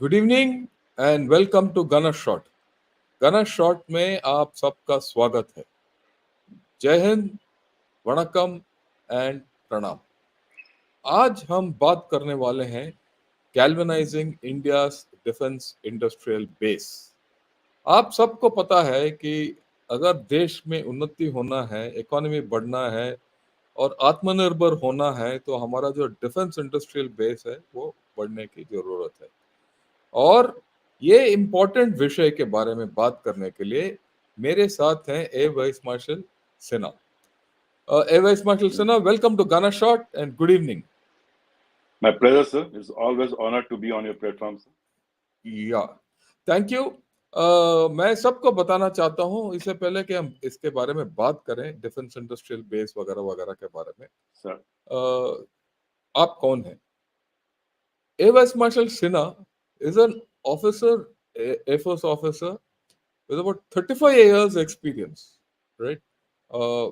Good evening and welcome to गना shot. गना shot में आप सबका स्वागत है। जय हिंद, वणकम एंड प्रणाम। आज हम बात करने वाले हैं galvanising India's defence industrial base. आप सबको पता है कि अगर देश में उन्नति होना है, इकोनॉमी बढ़ना है और आत्मनिर्भर होना है तो हमारा जो डिफेंस इंडस्ट्रियल बेस है वो बढ़ने की जरूरत है। और ये इम्पोर्टेंट विषय के बारे में बात करने के लिए मेरे साथ हैं air vice marshal Sinha. Air vice marshal Sinha, welcome to गाना शॉट and good evening. My pleasure, sir. It's always honored to be on your platform, sir. या थैंक यू। मैं सबको बताना चाहता हूँ इससे पहले कि हम इसके बारे में बात करें, डिफेंस इंडस्ट्रियल बेस वगैरह वगैरह के बारे में। Sir, अ, आप कौन हैं? Air vice marshal Sinha is an officer, air force officer with about 35 years experience, right? Uh,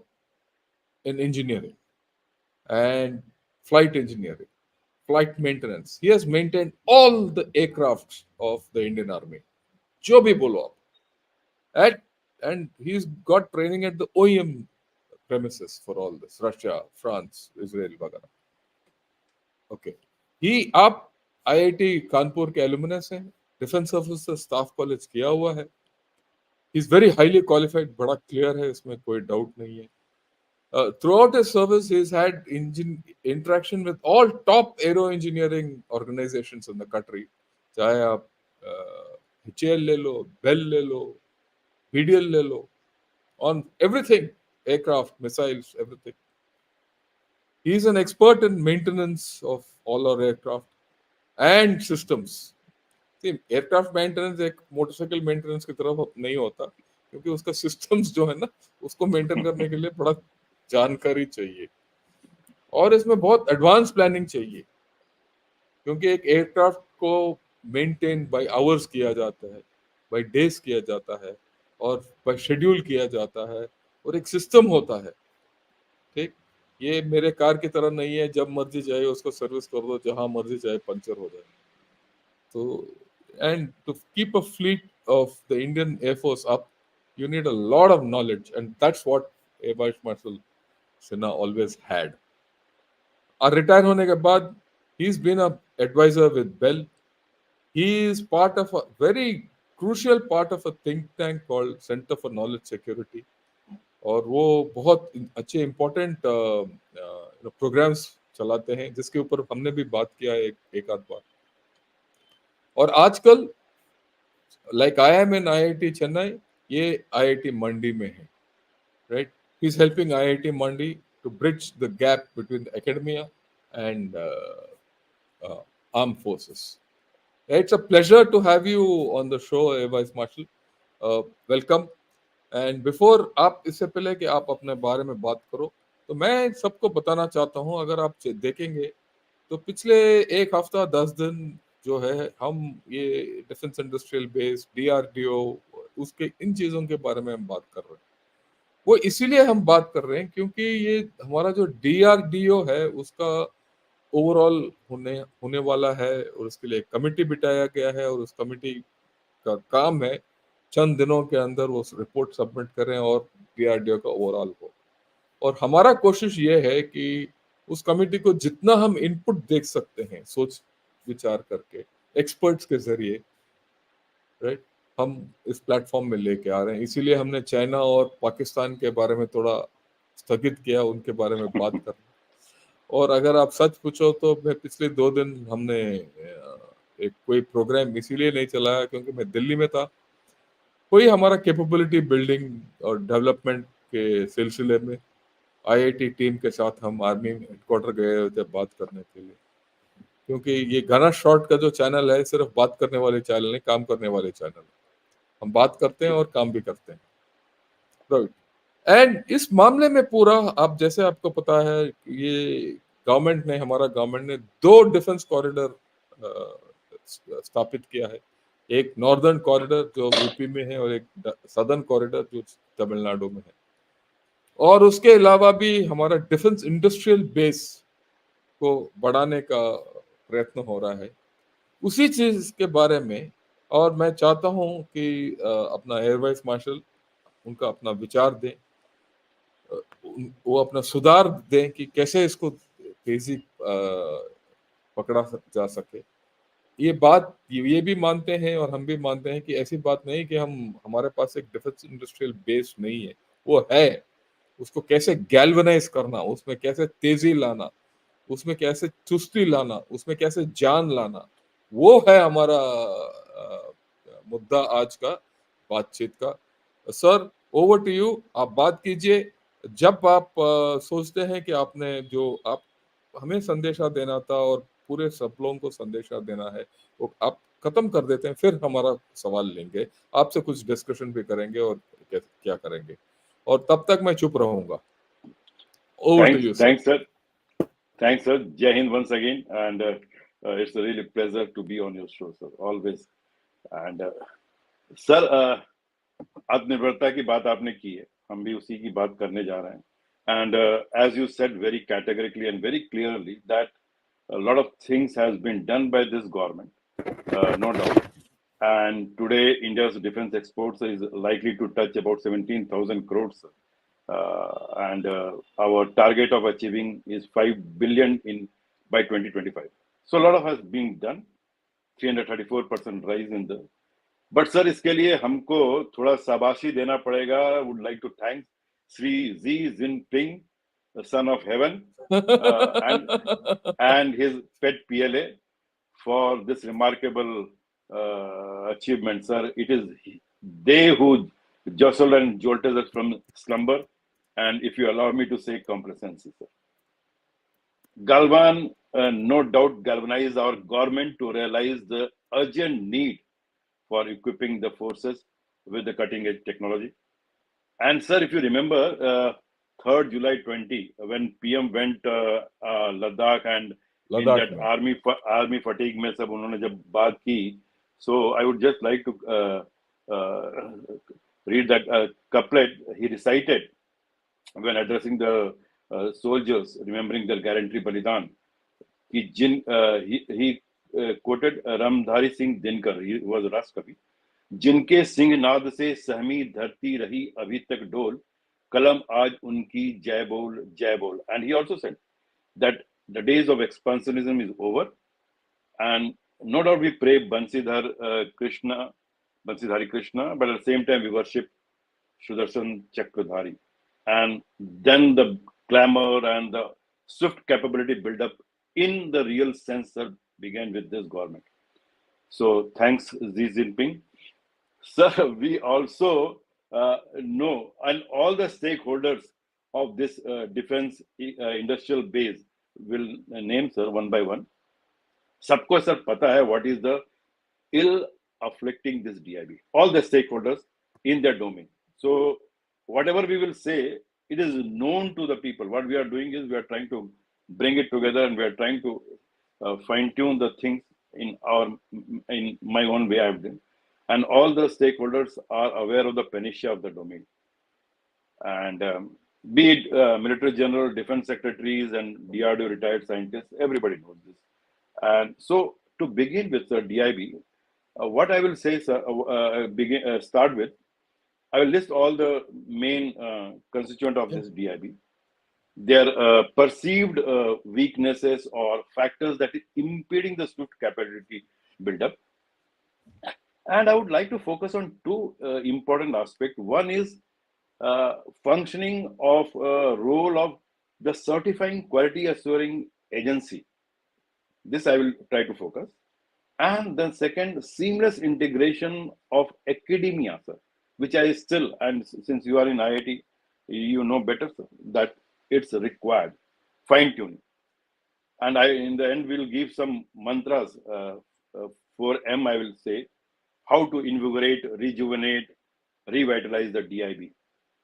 in engineering and flight engineering, flight maintenance. He has maintained all the aircrafts of the Indian Army. जो भी बोलो आप. At, and he's got training at the OEM premises for all this. Russia, France, Israel वगैरह. Okay. आप IIT Kanpur के alumnus हैं, defence officer staff college किया हुआ है। He is very highly qualified, बड़ा क्लियर है, इसमें कोई डाउट नहीं है। Throughout his service, he's had interaction with all top aero engineering organizations in the country. चाहे आप HAL ले लो, Bell ले लो, BDL ले लो, on everything, aircraft, missiles, everything. He is an expert in maintenance of all our aircraft and systems. See, aircraft maintenance एक motorcycle maintenance की तरफ नहीं होता, क्योंकि उसका सिस्टम्स जो है ना, उसको मेंटेन करने के लिए बड़ा जानकारी चाहिए और इसमें बहुत एडवांस प्लानिंग चाहिए, क्योंकि एक एयरक्राफ्ट को मेंटेन बाय आवर्स किया जाता है, बाय डेज किया जाता है और बाय शेड्यूल किया जाता है और एक सिस्टम होता है। ठीक, ये मेरे कार की तरह नहीं है, जब मर्जी जाए उसको सर्विस कर दो, जहां मर्जी जाए पंचर हो जाए। तो and to keep a fleet of the Indian air force up, you need a lot of knowledge, and that's what Air Vice Marshal Sinha always had. और रिटायर होने के बाद he is been a adviser with Bell. He is part of a very crucial part of a think tank called centre for knowledge security, और वो बहुत अच्छे important programmes चलाते हैं, जिसके ऊपर हमने भी बात किया है एक आध बार। और आजकल like I am in IIT Chennai, ये IIT मंडी में है, right? He's helping IIT Mandi to bridge the gap between the academia and armed forces. It's a pleasure to have you on the show, Vice Marshal. Welcome. And before आप, इससे पहले कि आप अपने बारे में बात करो, तो मैं सबको बताना चाहता हूं, अगर आप देखेंगे तो पिछले एक हफ्ता 10 दिन जो है, हम ये डिफेंस इंडस्ट्रियल बेस, DRDO, उसके इन चीजों के बारे में हम बात कर रहे हैं। वो इसीलिए हम बात कर रहे हैं क्योंकि ये हमारा जो DRDO है उसका ओवरऑल होने होने वाला है, और उसके लिए कमिटी बिठाया गया है, और उस कमिटी का काम है चंद दिनों के अंदर वो रिपोर्ट सबमिट करें और DRDO का ओवरऑल हो। और हमारा कोशिश ये है कि उस कमिटी को जितना हम इनपुट देख सकते हैं, सोच विचार करके, एक्सपर्ट्स के जरिए, राइट, हम इस प्लेटफॉर्म में लेके आ रहे हैं। इसीलिए हमने चाइना और पाकिस्तान के बारे में थोड़ा स्थगित किया, उनके बारे में बात करना। और अगर आप सच पूछो तो मैं पिछले 2 दिन हमने एक कोई प्रोग्राम इसीलिए नहीं चलाया क्योंकि मैं दिल्ली में था। कोई हमारा कैपेबिलिटी बिल्डिंग और डेवलपमेंट के सिलसिले में IIT टीम के साथ हम आर्मी हेडक्वार्टर गए हुए थे बात करने के लिए, क्योंकि ये गाना शॉर्ट का जो चैनल है सिर्फ बात करने वाले चैनल नहीं, काम करने वाले चैनल है। हम बात करते हैं और काम भी करते हैं, राइट। एंड इस मामले में पूरा, आप जैसे आपको पता है, ये हमारा गवर्नमेंट ने 2 डिफेंस कॉरिडोर स्थापित किया है। एक नॉर्दर्न कॉरिडोर जो यूपी में है, और एक सदर्न कॉरिडोर जो तमिलनाडु में है। और उसके अलावा भी हमारा डिफेंस इंडस्ट्रियल बेस को बढ़ाने का प्रयत्न हो रहा है। उसी चीज के बारे में। और मैं चाहता हूं कि अपना एयर वाइस मार्शल उनका अपना विचार दें, वो अपना सुधार दें कि कैसे इसको तेजी पकड़ा जा सके। ये बात ये भी मानते हैं और हम भी मानते हैं कि ऐसी बात नहीं कि हम हमारे पास एक डिफेंस इंडस्ट्रियल बेस नहीं है, वो है। उसको कैसे गैल्वनाइज करना, उसमें कैसे तेजी लाना, उसमें कैसे चुस्ती लाना, उसमें कैसे जान लाना, वो है हमारा मुद्दा आज का बातचीत का। सर, ओवर टू यू, आप बात कीजिए। जब आप सोचते हैं कि आपने जो आप हमें संदेशा देना था और पूरे सब लोगों को संदेशा देना है, वो आप खत्म कर देते हैं, फिर हमारा सवाल लेंगे, आपसे कुछ डिस्कशन भी करेंगे और क्या करेंगे। और तब तक मैं चुप रहूंगा। Over to you sir. Thanks, sir. Thanks, sir. Jai Hind once again, and it's a really pleasure to be on your show, sir. Always. And sir, आत्मनिर्भरता की बात आपने की है, हम भी उसी की बात करने जा रहे हैं. And as you said very categorically and very clearly that a lot of things has been done by this government, no doubt. And today, India's defense exports is likely to touch about 17,000 crores. And our target of achieving is 5 billion in by 2025. So a lot of has been done. 334% rise in the. But sir, इसके लिए हमको थोड़ा शाबाशी देना पड़ेगा. Would like to thank Sri Xi Jinping, the son of heaven, and his pet PLA for this remarkable achievement, sir. It is they who jostled and jolted us from slumber, and if you allow me to say, complacency, sir. Galvan, no doubt, galvanized our government to realize the urgent need for equipping the forces with the cutting edge technology. And, sir, if you remember, 3rd July 20, when PM went Ladakh and in Ladakh that में। army fatigue में सब उन्होंने जब बात की, so I would just like to read that couplet he recited when addressing the soldiers, remembering their gallantry Balidan. He quoted Ramdhari Singh Dinkar, he was a Rashtrapi. जिनके सिंह नाद से सहमी धरती रही अभी तक डोल, कलम आज उनकी जय बोल. And he also said that the days of expansionism is over, and no doubt we pray Bansidhari Krishna, but at the same time we worship Sudarshan Chakradhari. And then the clamor and the swift capability build up in the real sense that began with this government. So thanks Xi Jinping. Sir, we also know, and all the stakeholders of this defense industrial base will name, sir, one by one. सबको sir पता है what is the ill afflicting this DIB. All the stakeholders in their domain. So whatever we will say, it is known to the people. What we are doing is we are trying to bring it together, and we are trying to fine tune the things in my own way I've done. And all the stakeholders are aware of the panacea of the domain. And be it military general, defense secretaries, and DRDO retired scientists, everybody knows this. And so to begin with the DIB, what I will say, sir, start with, I will list all the main constituent of this DIB, their perceived weaknesses or factors that is impeding the swift capability build-up. And I would like to focus on two important aspects. One is functioning of role of the certifying quality assuring agency. This I will try to focus. And the second, seamless integration of academia, sir, which I still, and since you are in IIT, you know better, sir, that it's required. Fine tuning. And I, in the end, will give some mantras for M, I will say, how to invigorate, rejuvenate, revitalize the DIB.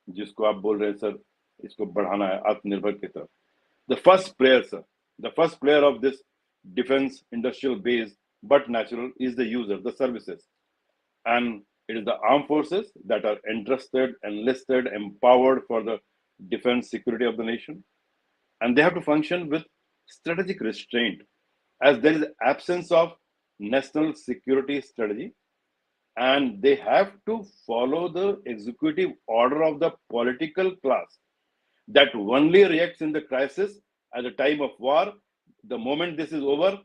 जिसको आप बोल रहे हैं sir, इसको बढ़ाना है आत्मनिर्भर की तरफ. The first player, sir, the first player of this defense industrial base, but natural, is the user, the services. And it is the armed forces that are entrusted, enlisted, empowered for the defense security of the nation. And they have to function with strategic restraint, as there is absence of national security strategy, and they have to follow the executive order of the political class that only reacts in the crisis at the time of war. The moment this is over,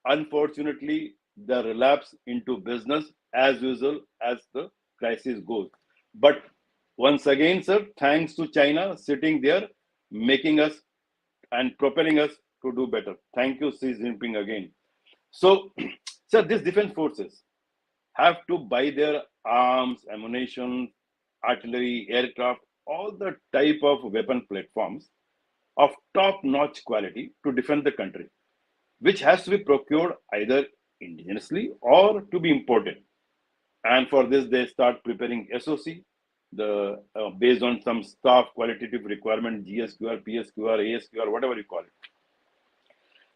unfortunately, they relapse into business as usual as the crisis goes. But once again, sir, thanks to China sitting there, making us and propelling us to do better. Thank you, Xi Jinping, again. So, sir, these defense forces have to buy their arms, ammunition, artillery, aircraft, all the type of weapon platforms of top-notch quality to defend the country, which has to be procured either indigenously or to be imported. And for this, they start preparing SOC, the based on some staff qualitative requirement, GSQR, PSQR, ASQR, whatever you call it.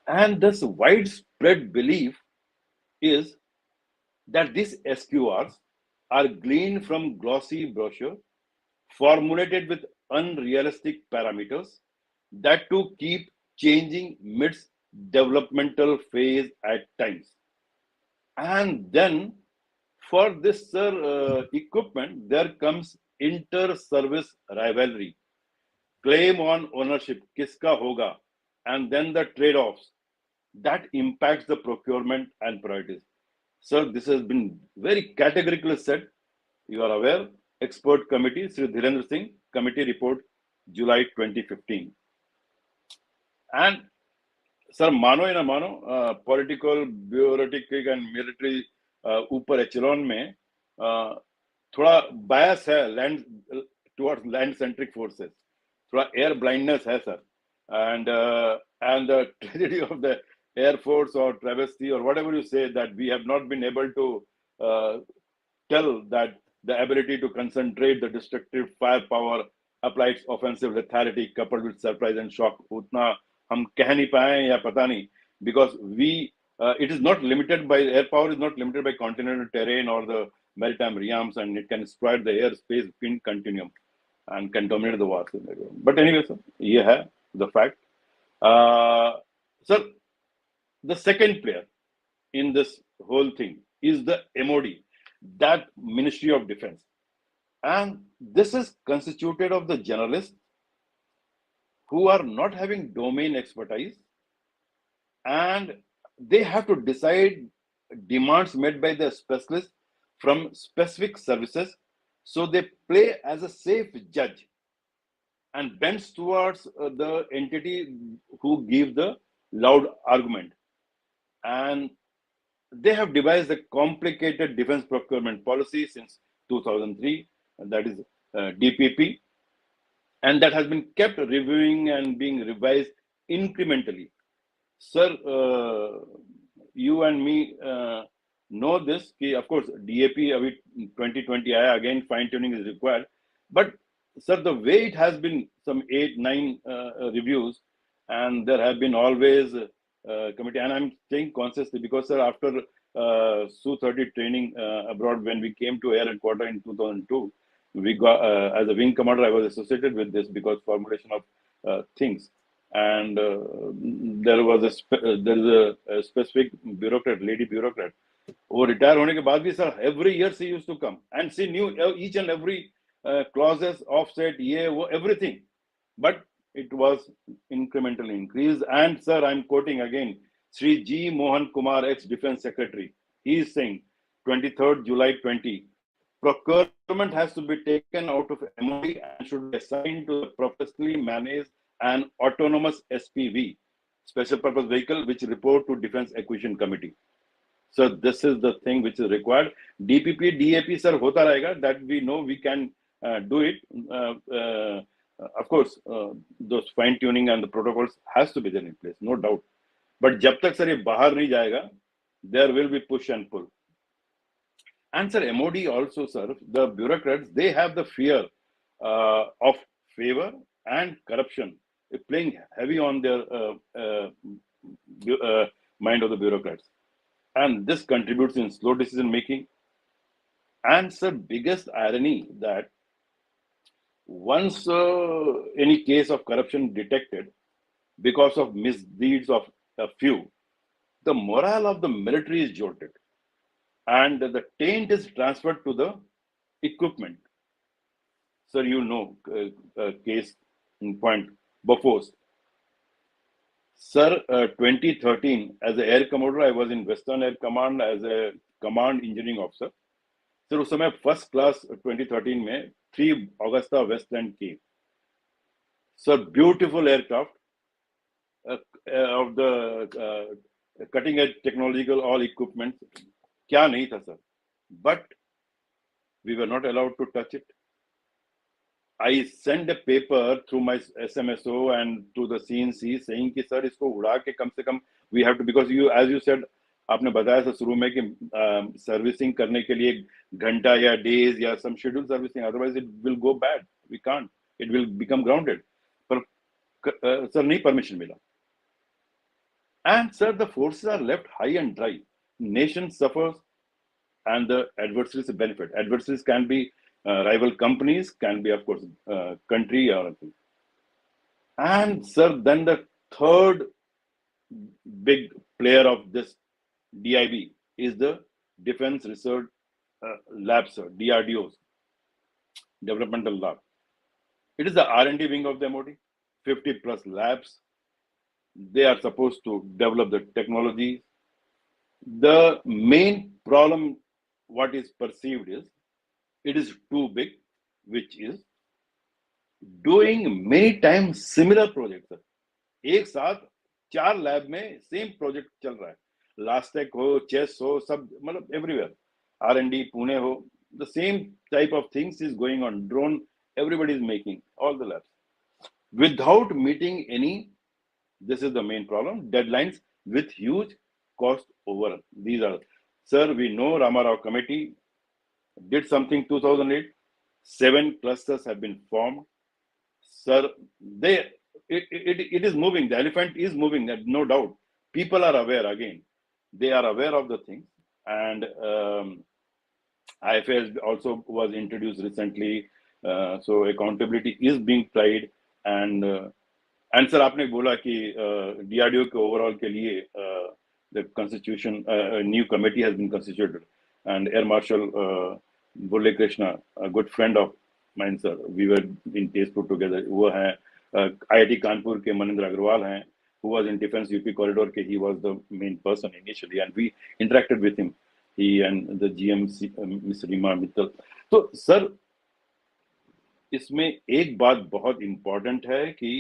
And this widespread belief is that these SQRs are gleaned from glossy brochure formulated with unrealistic parameters that to keep changing midst developmental phase at times. And then for this equipment, there comes inter-service rivalry, claim on ownership, kiska hoga, and then the trade-offs that impacts the procurement and priorities. Sir, this has been very categorically said. You are aware, expert committee, Sri Dhirendra Singh, committee report, July 2015. And sir, मानो या ना मानो, political bureaucratic and military ऊपर echelon में थोड़ा बायस है land towards land centric forces, थोड़ा air blindness है sir, and the tragedy of the air force or travesty or whatever you say, that we have not been able to tell that the ability to concentrate the destructive firepower applied offensive lethality coupled with surprise and shock उतना हम कह नहीं पाए या पता नहीं, because we it is not limited by air power is not limited by continental terrain or the maritime realms, and it can exploit the airspace between continuum and can dominate the war scenario. But anyway, sir, ये है the fact. Sir, the second player in this whole thing is the MOD, that Ministry of Defense, and this is constituted of the generalists who are not having domain expertise, and they have to decide demands made by the specialists from specific services. So they play as a safe judge and bends towards the entity who give the loud argument. And they have devised a complicated defense procurement policy since 2003, that is DPP, and that has been kept reviewing and being revised incrementally. Sir, you and me know this, of course, DAP 2020 again fine tuning is required, but sir, the way it has been some 8-9 reviews, and there have been always committee, and I'm saying consciously because sir, after Su-30 training abroad, when we came to air headquarters in 2002, we got as a wing commander, I was associated with this because formulation of things, and there was a specific bureaucrat, lady bureaucrat, वो retire होने के बाद भी sir every year she used to come and she knew each and every clauses, offset, ये वो everything, but it was incrementally increased. And sir, I'm quoting again Sri G. Mohan Kumar, ex-Defense Secretary. He is saying 23rd July 20, procurement has to be taken out of MOD and should be assigned to the professionally managed and autonomous SPV, Special Purpose Vehicle, which report to Defense Acquisition Committee. So this is the thing which is required. DPP, DAP, sir, hota rahega, that we know we can do it. Of course, those fine tuning and the protocols has to be there in place, no doubt. But jab tak sir ye bahar nahi jayega, there will be push and pull. And sir, MOD also, sir, the bureaucrats, they have the fear of favor and corruption, playing heavy on their mind of the bureaucrats. And this contributes in slow decision making. And sir, biggest irony that once any case of corruption detected because of misdeeds of a few, the morale of the military is jolted, and the taint is transferred to the equipment. Sir, you know, case in point, Bofors. Sir, 2013, as an Air Commodore, I was in Western Air Command as a command engineering officer. Sir उस समय first class 2013 में 3 Agusta Westland की sir beautiful aircraft of the cutting edge technological all equipment क्या नहीं था sir but we were not allowed to touch it I sent a paper through my SMSO and to the CNC saying कि sir इसको उड़ा के कम से कम we have to because you as you said आपने बताया था शुरू में कि सर्विसिंग करने के लिए घंटा या डेज या some scheduled servicing otherwise it will go bad we can't it will become grounded पर सर नहीं परमिशन मिला and sir the forces are left high and dry nation suffers and the adversaries benefit adversaries can be rival companies can be of course country or anything. And sir then the third big player of this DIB is the defense research labs sir DRDOs developmental lab it is the R&D wing of the MOD 50 plus labs they are supposed to develop the technology the main problem what is perceived is it is too big which is doing many times similar projects sir एक साथ 4 lab में same project चल रहा है लास्टेक हो chess हो सब मतलब एवरीवेयर R&D पुणे हो the same type of things is going on drone everybody is making all the labs without meeting any this is the main problem deadlines with huge cost overrun these are sir we know Ramarao committee did something 2008 7 clusters have been formed sir they it is moving the elephant is moving no doubt people are aware again they are aware of the things and IFS also was introduced recently so accountability is being tried and sir आपने बोला कि DRDO के overall के लिए the constitution new committee has been constituted and Air Marshal Bulle Krishna a good friend of mine sir we were in Tezpur together वो हैं IIT Kanpur के मनिंद्र अग्रवाल हैं who was in defense UP corridor के he was the main person initially and we interacted with him he and the GMC Miss Rima Mittal तो sir इसमें एक बात बहुत इंपॉर्टेंट है कि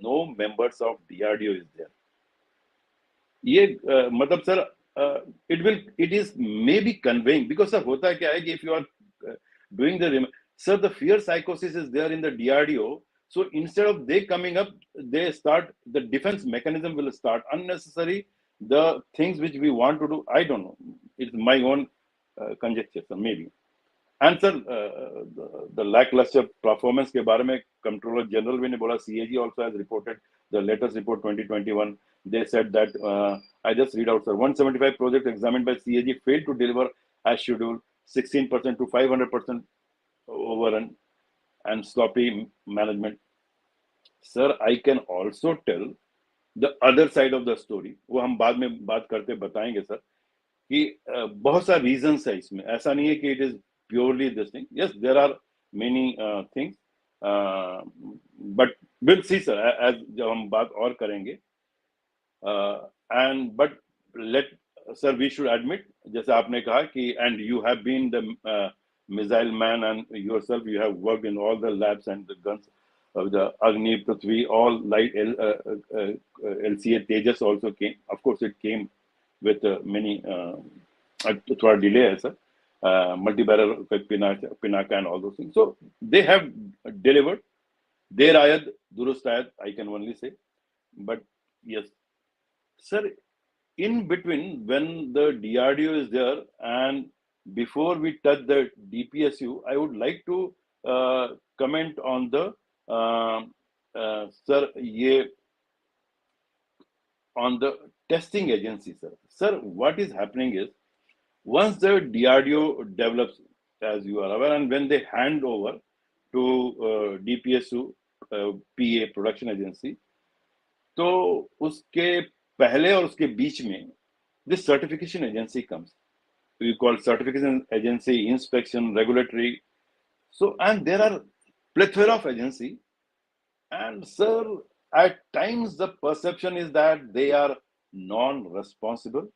no members of DRDO is there ये मतलब sir it is maybe conveying because sir होता है क्या है कि if you are doing the sir the fear psychosis is there in the DRDO so instead of they coming up they start the defense mechanism will start unnecessary the things which we want to do I don't know it's my own conjecture sir maybe and sir the lackluster performance के बारे में controller general भी ने बोला CAG also has reported the latest report 2021 they said that I just read out sir 175 projects examined by CAG failed to deliver as scheduled 16% to 500% overrun and sloppy management sir I can also tell the other side of the story वो हम बाद में बात करते बताएंगे sir कि बहुत सा reasons है इसमें ऐसा नहीं है कि it is purely this thing yes there are many things but we'll see sir as जब हम बात और करेंगे and but let sir we should admit जैसे आपने कहा कि and you have been the missile man and yourself you have worked in all the labs and the guns of the Agni Prithvi all light LCA Tejas also came of course it came with many थोड़ा delay है sir multi-barrel Pinaka and all those things so they have delivered देर आयद दुरुस्त आयद I can only say but yes sir in between when the DRDO is there and before we touch the DPSU I would like to comment on the sir ye on the testing agency sir what is happening is once the DRDO develops as you are aware and when they hand over to DPSU PA production agency तो उसके पहले और उसके बीच में this certification agency comes. We call certification agency, inspection, regulatory. So, and there are plethora of agency. And sir, at times the perception is that they are non-responsible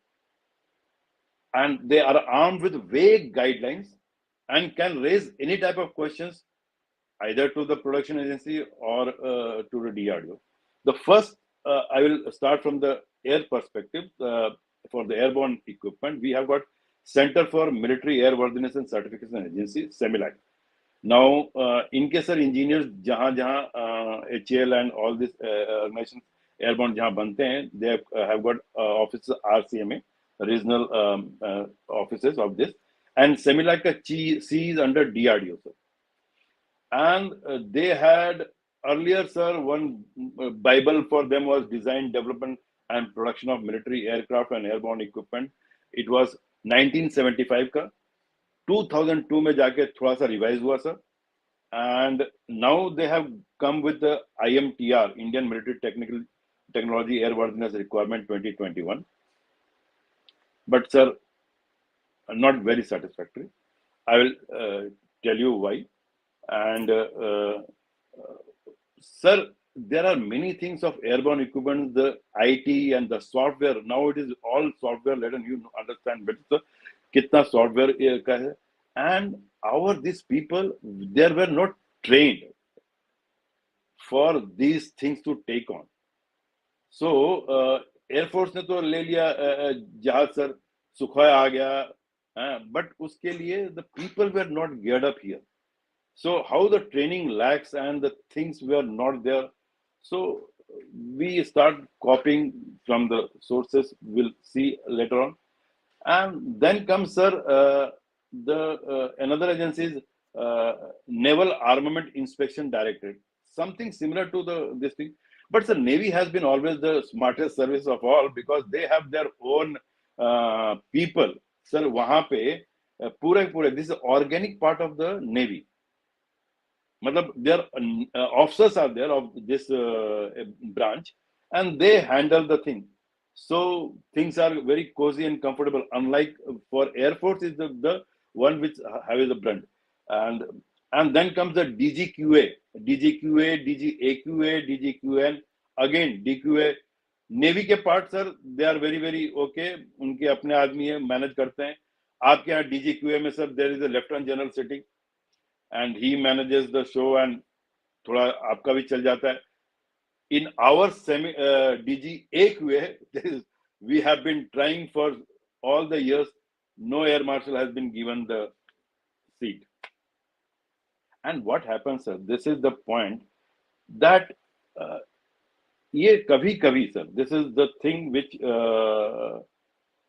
and they are armed with vague guidelines and can raise any type of questions either to the production agency or to the DRDO. The first, I will start from the air perspective. For the airborne equipment, we have got Center for Military Airworthiness and Certification Agency, CEMILAC. Now, इनके sir engineers जहाँ जहाँ HAL and all this organizations airborne जहाँ बनते हैं, they have got offices RCMA, regional offices of this, and CEMILAC का C is under DRDO, sir. And they had earlier, sir, one Bible for them was design, development, and production of military aircraft and airborne equipment. It was 1975 का. 2002 में जाके थोड़ा सा revise हुआ sir. And now they have come with the IMTR, Indian Military Technology Airworthiness Requirement 2021. But sir, not very satisfactory. I will tell you why. And sir, there are many things of airborne equipment, the IT and the software. Now it is all software. Let you understand better, sir. Kitna software ka hai. And these people, they were not trained for these things to take on. So Air Force ने तो ले लिया जहाज sir, Sukhoi आ गया, but उसके लिए the people were not geared up here. So how the training lacks and the things were not there. So we start copying from the sources. We'll see later on. And then comes, sir, another agency is Naval Armament Inspection Directorate. Something similar to this thing. But the Navy has been always the smartest service of all because they have their own people. Sir, वहाँ पे पूरे this is organic part of the Navy. Matlab, their officers are there of this branch, and they handle the thing. So things are very cozy and comfortable. Unlike for Air Force is the one which has the brunt, and then comes the DGQA, DGAQA, DGQN, again DQA. Navy के part sir, they are very okay. उनके अपने आदमी है, manage करते हैं. आपके यहाँ DGQA में sir, there is a Lieutenant General sitting. And he manages the show and थोड़ा आपका भी चल जाता है. In our DGAQA, we have been trying for all the years. No air marshal has been given the seat. And what happens, sir? This is the point that ये कभी-कभी, sir, this is the thing which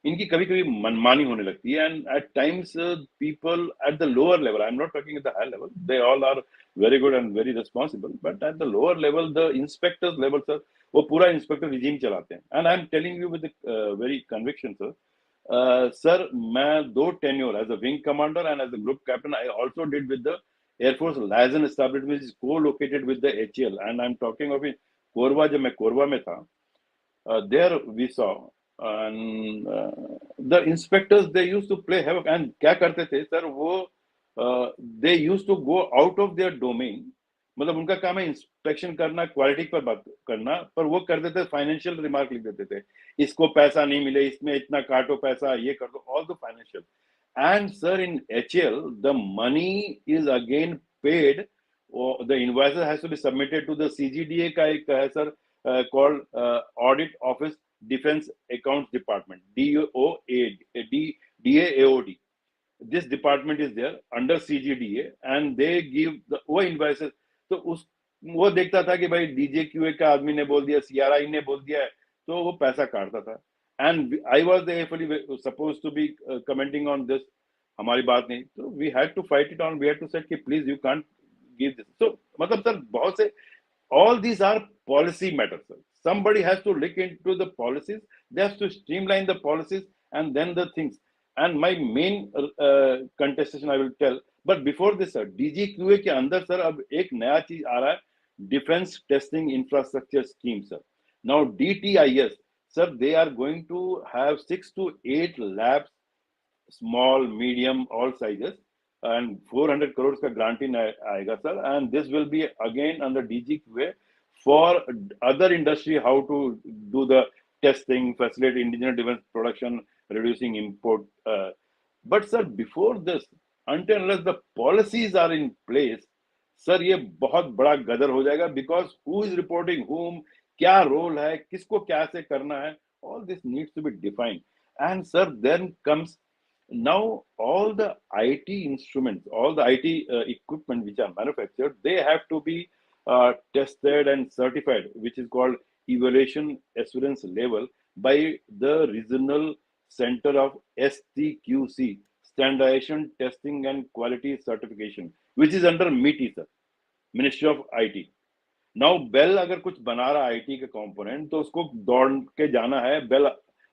इनकी कभी-कभी मनमानी होने लगती है, and at times people at the lower level, I'm not talking at the high level, they all are very good and very responsible, but at the lower level, the inspectors level, sir, वो पूरा inspector regime चलाते हैं. And I'm telling you with very conviction, sir. Sir, मैं 2 tenure as a wing commander and as a group captain, I also did with the Air Force liaison establishment, which is co-located with the HAL, and I'm talking of it. Korba, जब मैं कोरबा में था, there we saw. And the inspectors, they used to play havoc. And क्या करते थे sir वो they used to go out of their domain. मतलब उनका काम है इंस्पेक्शन करना, क्वालिटी पर बात करना, पर वो कर देते फाइनेंशियल रिमार्क लिख देते थे, इसको पैसा नहीं मिले, इसमें इतना काटो पैसा, ये कर दो, all the financial. And sir, in HL, the money is again paid, or the invoices has to be submitted to the CGDA का एक है sir, called Audit Office Defense Accounts Department, DAAOD. This department is there under CGDA, and they give the वो invoices. तो वो देखता था कि भाई DJQA का आदमी ने बोल दिया, CRI ने बोल दिया है, तो वो पैसा काटता था. And I was supposed to be commenting on this. हमारी बात नहीं, so we had to fight it on. We had to say कि please you can't give this. So मतलब सर बहुत से, all these are policy matters, sir. Somebody has to look into the policies. They have to streamline the policies and then the things. And my main contestation I will tell. But before this, sir, DGQA के अंदर sir अब एक नया चीज आ रहा है, Defense Testing Infrastructure Scheme, sir. Now DTIS, Sir, they are going to have 6 to 8 labs, small, medium, all sizes, and 400 crores का grant in आएगा sir, and this will be again under DG way for other industry how to do the testing, facilitate indigenous defense production, reducing import. But sir, before this, until unless the policies are in place, sir ये बहुत बड़ा गदर हो जाएगा, because who is reporting whom, क्या role है, किसको क्या से करना है, all this needs to be defined. And sir, then comes now all the IT instruments, all the IT equipment which are manufactured, they have to be tested and certified, which is called evaluation assurance level by the regional center of STQC, standardization testing and quality certification, which is under MITI sir, ministry of IT. Now Bell अगर कुछ बना रहा है IT के component, तो उसको दौड़ के जाना है. बेल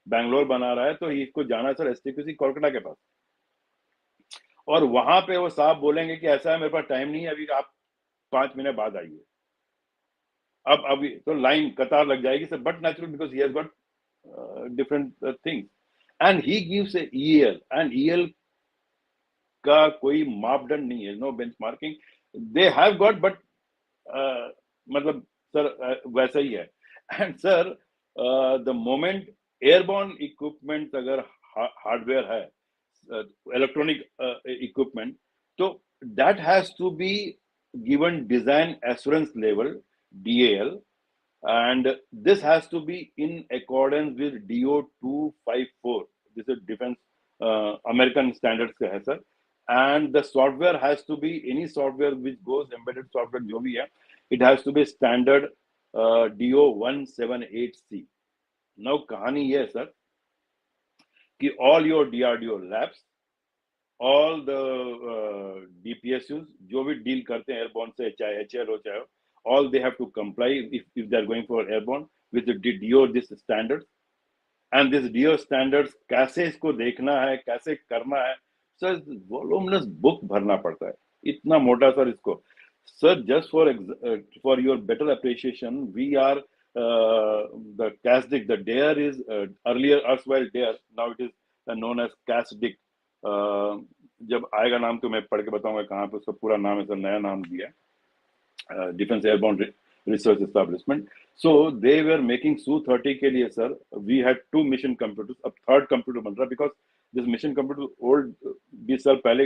बैंगलोर बना रहा है तो इसको जाना है सर एसटीक्यूसी कोलकाता के पास, और वहां पे वो साहब बोलेंगे कि ऐसा है मेरे पास टाइम नहीं है अभी, आप 5 महीने बाद आइए. अब अभी तो लाइन कतार लग जाएगी sir, but natural because he has got different things, and he gives a EL, and EL का कोई मापदंड नहीं है, no benchmarking they have got, but मतलब सर वैसा ही है. And sir the moment airborne equipment अगर हार्डवेयर है, इलेक्ट्रॉनिक इक्विपमेंट, तो that has to be given design assurance level DAL, and this has to be in accordance with DO 254. This is defense American standards का है sir. And the software has to be any software which goes embedded software जो भी है, it has to be standard DO 178C. Now कहानी ये है sir कि all your DRDO labs, all the DPSUs जो भी डील करते हैं एयरबॉर्न से, चाहे HL हो चाहे, all they have to comply if they are going for airborne with the DO this standards. And this DO standards कैसे इसको देखना है, कैसे करना है सर, वॉल्यूमिनस बुक भरना पड़ता है, इतना मोटा सर इसको. Sir just for your better appreciation, we are the CASDIC, the DARE is earlier erstwhile DARE, now it is known as CASDIC. जब आएगा नाम तो मैं पढ़ के बताऊंगा कहाँ पे उसका पूरा नाम है सर, नया नाम दिया, Defense Airborne Research Establishment. So they were making Su-30 के लिए sir, we had 2 mission computers, अब third computer बन रहा, because this mission computer old 20 साल पहले,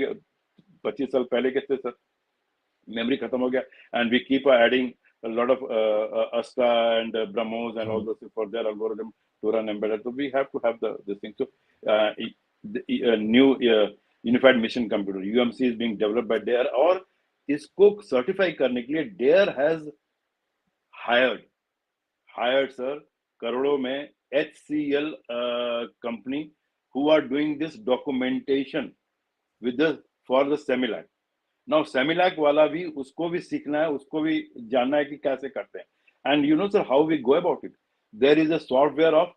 25 साल पहले के थे sir, memory खत्म हो गया, and we keep adding a lot of ASTA and BrahMos and all those for their algorithm to run embedded. So we have to have this thing. So the new unified mission computer UMC is being developed by DARE, और इसको certify करने के लिए dare has hired sir करोड़ों में HCL company who are doing this documentation with for the Similac. Now Similac वाला भी, उसको भी सीखना है, उसको भी जानना है कि कैसे करते हैं. And you know sir how we go about it, there is a software of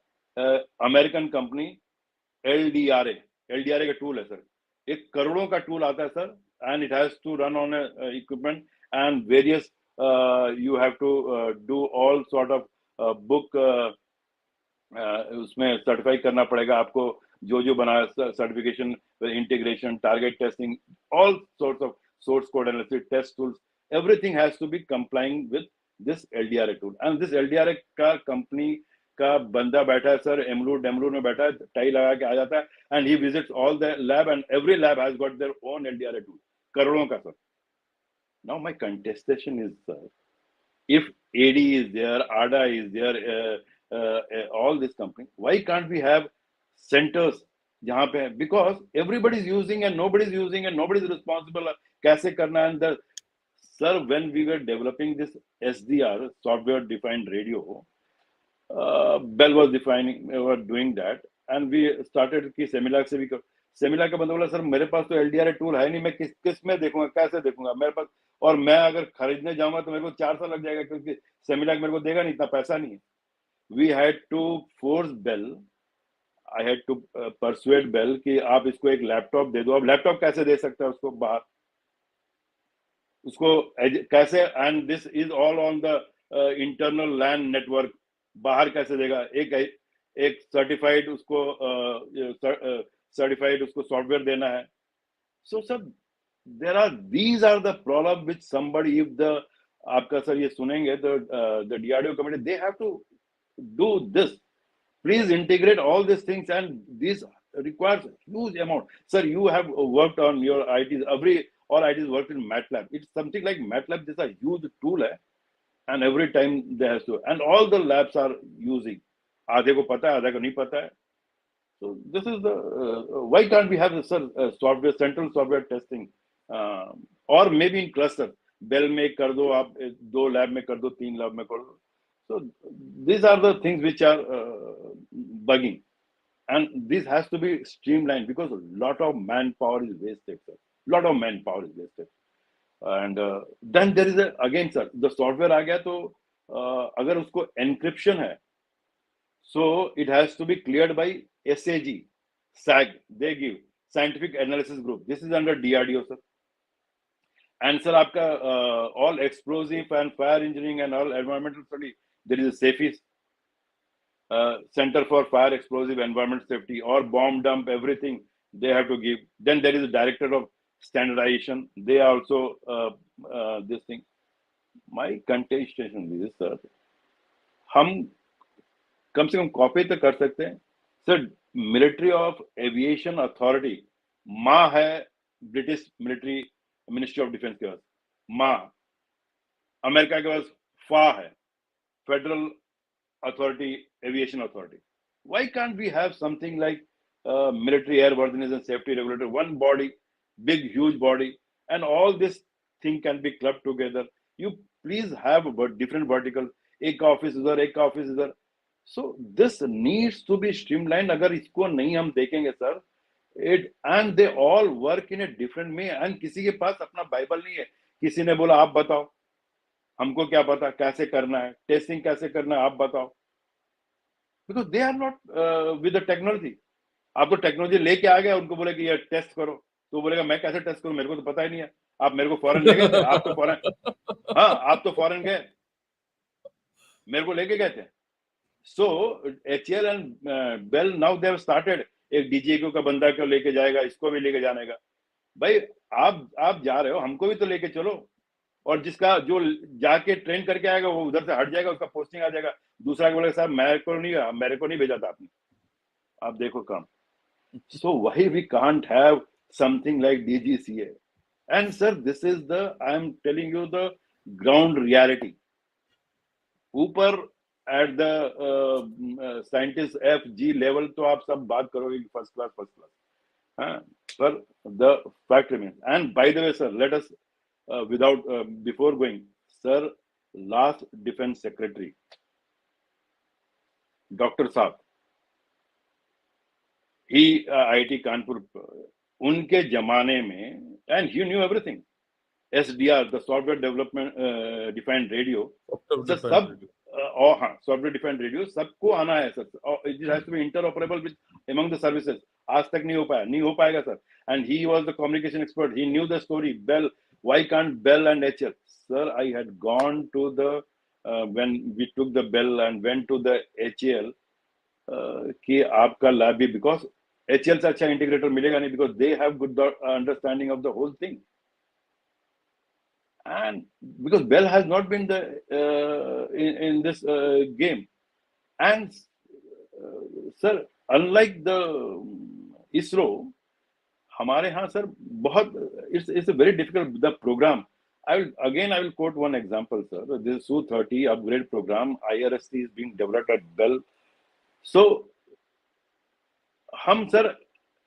American company LDRA का टूल है सर, 1 करोड़ों का टूल आता है sir, and it has to run on a equipment and various you have to do all sort of book उसमें certify करना पड़ेगा आपको, जो बनाया certification, integration, target testing, all sorts of source code analysis, test tools, everything has to be complying with this LDRA tool. And this LDRA का company का बंदा बैठा है सर, एमलूर में बैठा है, टाई लगा के आ जाता है, and he visits all the lab, and every lab has got their own LDRA tool, करोड़ों का sir. Now my contestation is sir, if AD is there, ADA is there, all this company, why can't we have centers जहाँ पे, because everybody is using and nobody is using and nobody is responsible, कैसे करना. And the sir, when we were developing this SDR, software defined radio, Bell was doing that, and we started कि सेमिलाक से भी सेमिलाक का बंदा बोला sir मेरे पास तो LDRA टूल है नहीं, मैं किस में देखूंगा, कैसे देखूंगा मेरे पास, और मैं अगर खरीदने जाऊंगा तो मेरे को 4 साल लग जाएगा, क्योंकि सेमिलाक मेरे को देगा नहीं, इतना पैसा नहीं है. We had to force Bell, I had to persuade Bell कि आप इसको एक लैपटॉप दे दो. अब लैपटॉप कैसे दे सकता है उसको बाहर, उसको कैसे, and this is all on the internal LAN network, बाहर कैसे देगा. एक एक सर्टिफाइड उसको सर्टिफाइड उसको सॉफ्टवेयर देना है. So sir, these are the problem which somebody, if the आपका सर ये सुनेंगे, the DRDO committee, they have to do this. Please integrate all these things, and this requires huge amount. Sir, you have worked on your ITs. All ITs worked in MATLAB. It's something like MATLAB. This is a huge tool, and every time they have to, and all the labs are using. आधे को पता है, आधे को नहीं पता है. So this is the why can't we have sir software, central software testing, or maybe in cluster. Bell में कर दो आप, 2 lab में कर दो, 3 lab में कर दो. So these are the things which are bugging, and this has to be streamlined because a lot of manpower is wasted, sir. Lot of manpower is wasted, and then there is again, sir, the software आ गया तो अगर उसको encryption है, so it has to be cleared by SAG, SAG. They give Scientific Analysis Group. This is under DRDO, sir. And sir, आपका all explosive and fire engineering and all environmental study, there is a SAFE, Center for Fire, Explosive, Environment Safety, or bomb dump, everything they have to give. Then there is a Director of Standardization. They also this thing. My contestation is, sir, हम कम से कम copy तो कर सकते हैं sir. Military of aviation authority माँ है British military ministry of defence के पास, माँ. अमेरिका के पास फा है, federal authority, aviation authority. Why can't we have something like military airworthiness and safety regulator, one body, big huge body, and all this thing can be club together. You please have different vertical, एक office इधर, एक office इधर. So this needs to be streamlined. अगर इसको नहीं हम देखेंगे sir, and they all work in a different way, and किसी के पास अपना बाइबल नहीं है. किसी ने बोला आप बताओ, हमको क्या पता कैसे करना है, टेस्टिंग कैसे करना है, आप बताओ. Because they are not with the technology. आपको टेक्नोलॉजी लेके आ गया, उनको बोले कि ये टेस्ट करो, तो बोलेगा मैं कैसे टेस्ट करूं, मेरे को तो पता ही नहीं है. आप मेरे को फॉरेन ले गए थे, आप तो फॉरेन, हाँ आप तो फॉरेन गए, मेरे को लेके गए थे. So HCL and Bell, now they have started. एक DGQ का बंदा क्यों लेके जाएगा, इसको भी लेके जाने का. भाई आप जा रहे हो, हमको भी तो लेके चलो. और जिसका जो जाके ट्रेन करके आएगा वो उधर से हट जाएगा, उसका पोस्टिंग आ जाएगा. दूसरा को बोलेगा साहब मेरे को नहीं भेजा था आपने, आप देखो काम. So why we can't have something like DGCA? And sir, this is I am telling you the ground reality. ऊपर at the scientist FG level तो आप सब बात करोगे first class, but the fact remains. And by the way, sir, let us without before going, sir, last defense secretary Dr. Saab, he IIT Kanpur, उनके जमाने में, and he knew everything. SDR, the software development defined radio, sir सब और हाँ software defined radio सबको आना है sir. It has to be interoperable with among the services. आज तक नहीं हो पाया, नहीं हो पाएगा sir. And he was the communication expert, he knew the story. Bell, why can't Bell and HCL? Sir, I had gone to the when we took the Bell and went to the HCL कि आपका lab भी, because HCL से अच्छा integrator मिलेगा नहीं, because they have good understanding of the whole thing. And because Bell has not been in this game, and sir, unlike the ISRO, हमारे यहाँ sir बहुत it's a very difficult the program. I will quote one example, sir. This Su-30 upgrade program, IRST, is being developed at Bell. So हम sir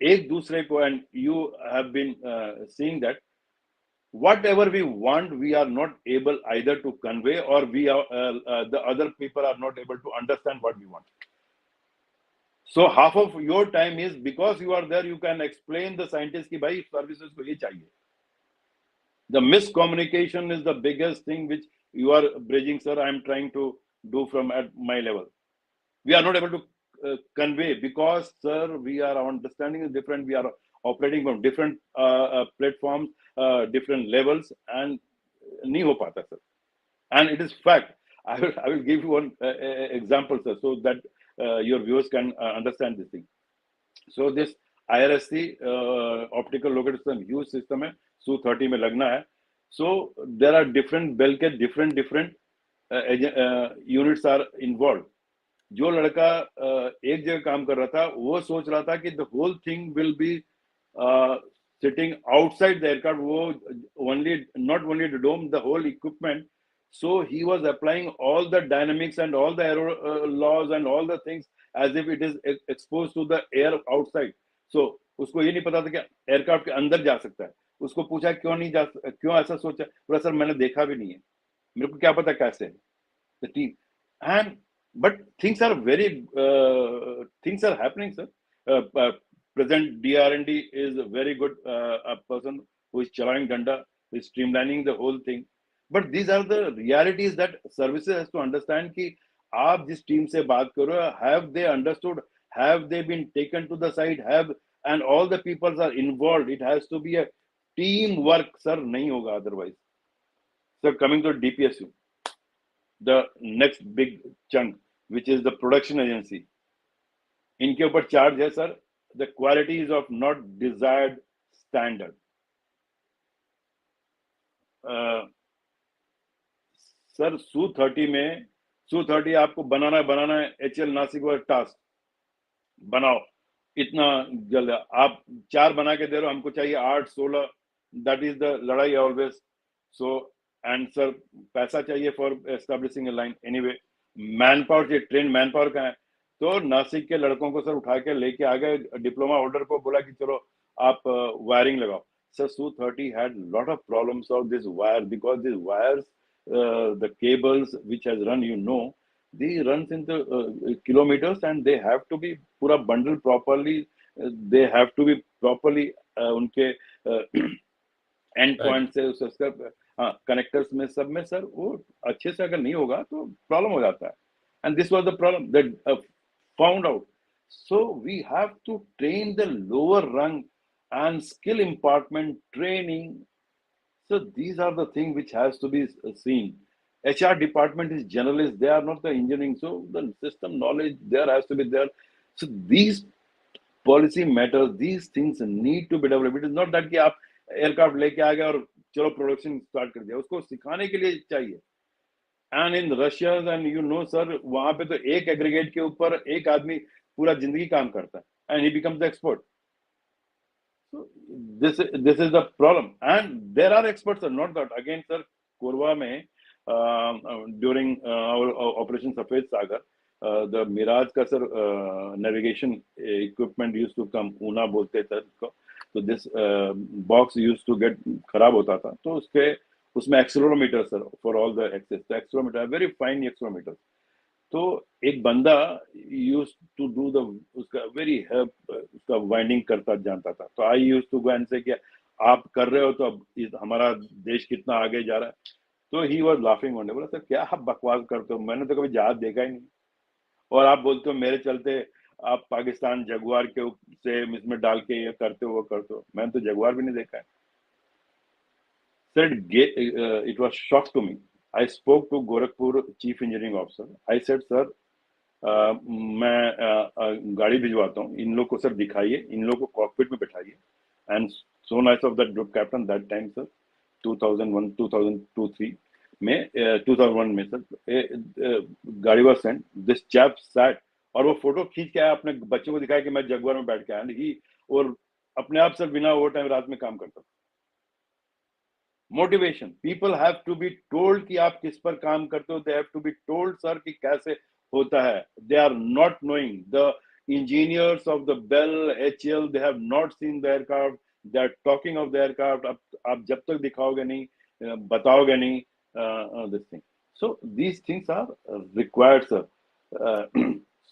एक दूसरे को, and you have been seeing that whatever we want, we are not able either to convey, or we are the other people are not able to understand what we want. So half of your time is, because you are there, you can explain the scientist ki bhai services ko ye chahiye. The miscommunication is the biggest thing which you are bridging, sir. I am trying to do from at my level. We are not able to convey because, sir, we are, our understanding is different. We are operating from different platforms, different levels, and nahi ho pata, sir. And it is fact. I will give you one example, sir, so that your viewers can understand this thing. So this IRSC optical locator system huge system है, Su-30 में लगना है. So there are different bell के different units are involved. जो लड़का एक जगह काम कर रहा था वो सोच रहा था कि the whole thing will be sitting outside the aircraft, वो not only the dome, the whole equipment. So he was applying all the dynamics and all the aero laws and all the things as if it is exposed to the air outside. So उसको ये नहीं पता था कि aircraft के अंदर जा सकता है. उसको पूछा क्यों ऐसा सोचा, बोला सर मैंने देखा भी नहीं है, मेरे को क्या पता कैसे है. The team. And but things are things are happening, sir. Present DRND is a very good a person who is challenging Danda, who is streamlining the whole thing. But these are the realities that services has to understand कि आप जिस team से बात कर रहे हो, have they understood, have they been taken to the side, and all the people are involved. It has to be a team work, sir. नहीं होगा otherwise. Sir, coming to DPSU, the next big chunk, which is the production agency. इनके ऊपर charge है sir, the qualities of not desired standard. Sir Su-30 में Su-30 आपको बनाना है HL Nashik वाला task बनाओ, इतना जल्द आप 4 बना के दे रहे हो, हमको चाहिए 8 16. दैट इज द लड़ाई ऑलवेज. सो एंड सर पैसा चाहिए for establishing A line. Anyway man power चाहिए, ट्रेन मैन पावर का है. तो नासिक के लड़कों को सर उठा के लेके आ गए, डिप्लोमा होल्डर को बोला कि चलो आप वायरिंग लगाओ. Sir Su-30 had lot of problems of this wire because these wires, the cables which has run, they runs into kilometers and they have to be pura bundle properly. They have to be properly उनके and point से उसका connectors में सब में sir वो अच्छे से अगर नहीं होगा तो प्रॉब्लम हो जाता है. And this was the problem that found out. So we have to train the lower rung and skill impartment training. So these are the things which has to be seen. HR department is generalist, they are not the engineering, so the system knowledge there has to be there. So these policy matters, these things need to be developed. It is not that कि आप aircraft लेके आ गए और चलो production start कर दिया, उसको सिखाने के लिए चाहिए. And in Russia and sir, वहाँ पे तो एक aggregate के ऊपर एक आदमी पूरा जिंदगी काम करता है and he becomes the expert. So this is the problem, and there are experts, sir, not that. Again, sir, Korwa mein during our Operation Safed Sagar, the Mirage का sir navigation equipment used to come, Una बोलते थे इसको. So this box used to get खराब होता था, तो उसमें accelerometer sir for all the access, the accelerometer, very fine accelerometer. तो एक बंदा यूज टू डू द उसका वेरी हेल्प उसका वाइंडिंग करता जानता था. तो आई यूज टू गो एंड से कि आप कर रहे हो तो अब हमारा देश कितना आगे जा रहा है. तो he was laughing one day, बोला सर क्या आप बकवास करते हो, मैंने तो कभी जहाज देखा ही नहीं और आप बोलते हो मेरे चलते आप पाकिस्तान जगुआर के से इसमें डाल के ये करते हो वो करते हो. मैंने तो जगुआर भी नहीं देखा है. Sir it was shock to me. I spoke to Gorakhpur Chief Engineering Officer. I said, sir, मैं गाड़ी भिजवाता हूँ, इन लोग को सर दिखाइए, इन लोग को कॉकपिट में बैठाइए. And so nice of that group captain that time sir 2001 2002-3 में 2001 में सर गाड़ी was sent. This chap sat और वो फोटो खींच के आया, अपने बच्चों को दिखाया कि मैं जगुआर में बैठ के आया. ही और अपने आप सर बिना ओवर टाइम रात में काम करता. Motivation, people have to be told कि आप किस पर काम करते हो. They have to be told sir कि कैसे होता है. They are not knowing. The engineers of the Bell HL, they have not seen the aircraft. They are talking of the aircraft. आप जब तक दिखाओगे नहीं, बताओगे नहीं this thing. So these things are required sir.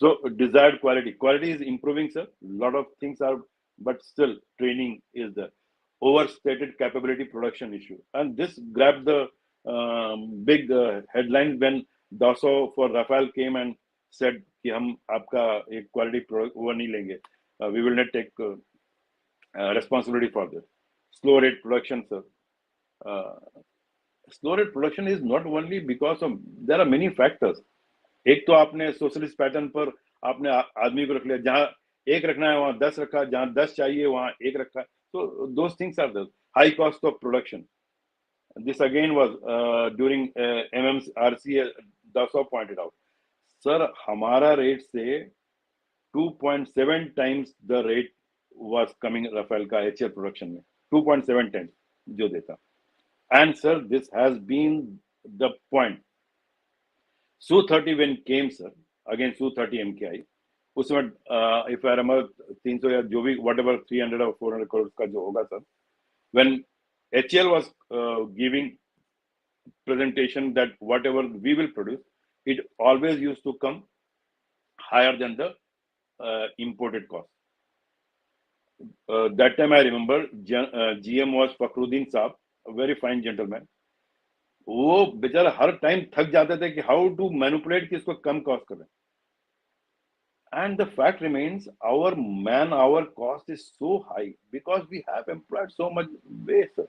So desired quality is improving sir. Lot of things are, but still training is there. Overstated capability production issue, and this grabbed the big headline when Dassault for Rafale came and said कि हम आपका एक quality product वो नहीं लेंगे, we will not take responsibility for this. Slow rate production sir. Slow rate production is not only because of, there are many factors. एक तो आपने सोशलिस्ट पैटर्न पर आपने आदमी को रख लिया, जहाँ एक रखना है वहां 10 रखा, जहाँ 10 चाहिए वहां एक रखा, तो those things are the high cost of production. This again was during MMRC, Dassault pointed out. Sir, हमारा रेट से 2.7 times the rate was coming Rafael का HL production में, 2.7 times जो देता. And sir, this has been the point. Su-30 when came, sir, again Su-30 MKI, उसमें if I remember 300 या जो भी whatever 300 or 400 crores का जो होगा sir, when HL was giving presentation that whatever we will produce, it always used to come higher than the imported cost. That time I remember GM was Fakhruddin Saab, a very fine gentleman. वो बेचारा हर time थक जाते थे कि how to manipulate कि इसको कम cost करें. And the fact remains, our man-hour cost is so high because we have employed so much waste.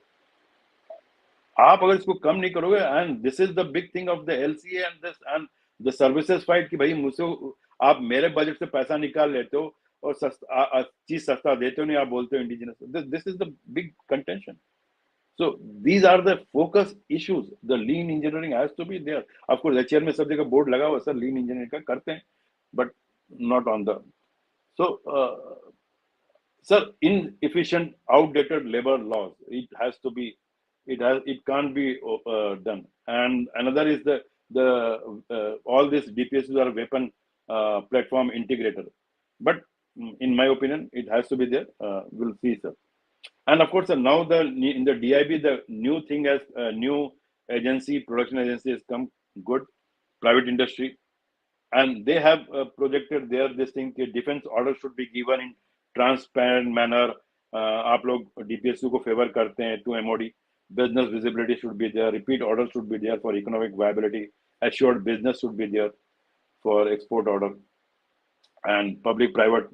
आप अगर इसको कम नहीं करोगे, and this is the big thing of the LCA and this and the services fight कि भाई मुझसे आप मेरे बजट से पैसा निकाल लेते हो और चीज सस्ता देते हो नहीं, आप बोलते हो indigenous. This is the big contention. So these are the focus issues. The lean engineering has to be there. Of course, HCL में सब जगह बोर्ड लगा हुआ सर lean engineering का करते हैं, but not on the. So sir, inefficient, outdated labor laws. It has to be. It can't be done. And another is the all these DPSs are weapon platform integrator. But in my opinion, it has to be there. We'll see, sir. And of course, now in the DIB, the new thing has new agency, production agency has come good, private industry, and they have projected there this thing. Defense order should be given in transparent manner. आप लोग DPSU को favor करते हैं to MOD. Business visibility should be there. Repeat orders should be there for economic viability. Assured business should be there for export order. And public-private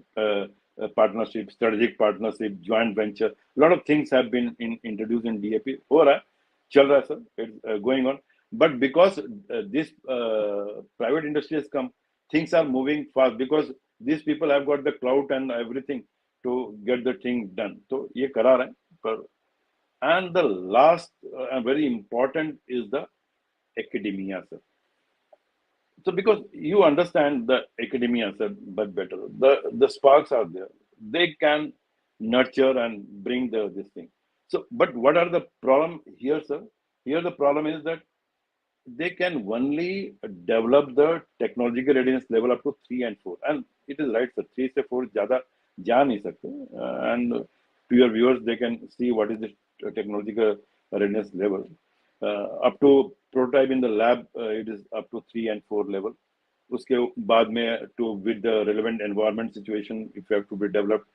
partnership, strategic partnership, joint venture. A lot of things have been introduced in DAP. हो रहा है, चल रहा है sir. It's going on. But because this private industry has come, things are moving fast because these people have got the clout and everything to get the thing done. So ये करा रहे हैं पर. And the last and very important is the academia, sir. So because you understand the academia, sir, but better. The sparks are there. They can nurture and bring this thing. So, but what are the problem here, sir? Here the problem is that they can only develop the technological readiness level up to 3 and 4. And it is right, sir. 3 to 4 ज़्यादा जा नहीं सकते. And to your viewers, they can see what is the technological readiness level. Up to prototype in the lab, it is up to 3 and 4 level. उसके बाद में to with the relevant environment situation, if you have to be developed.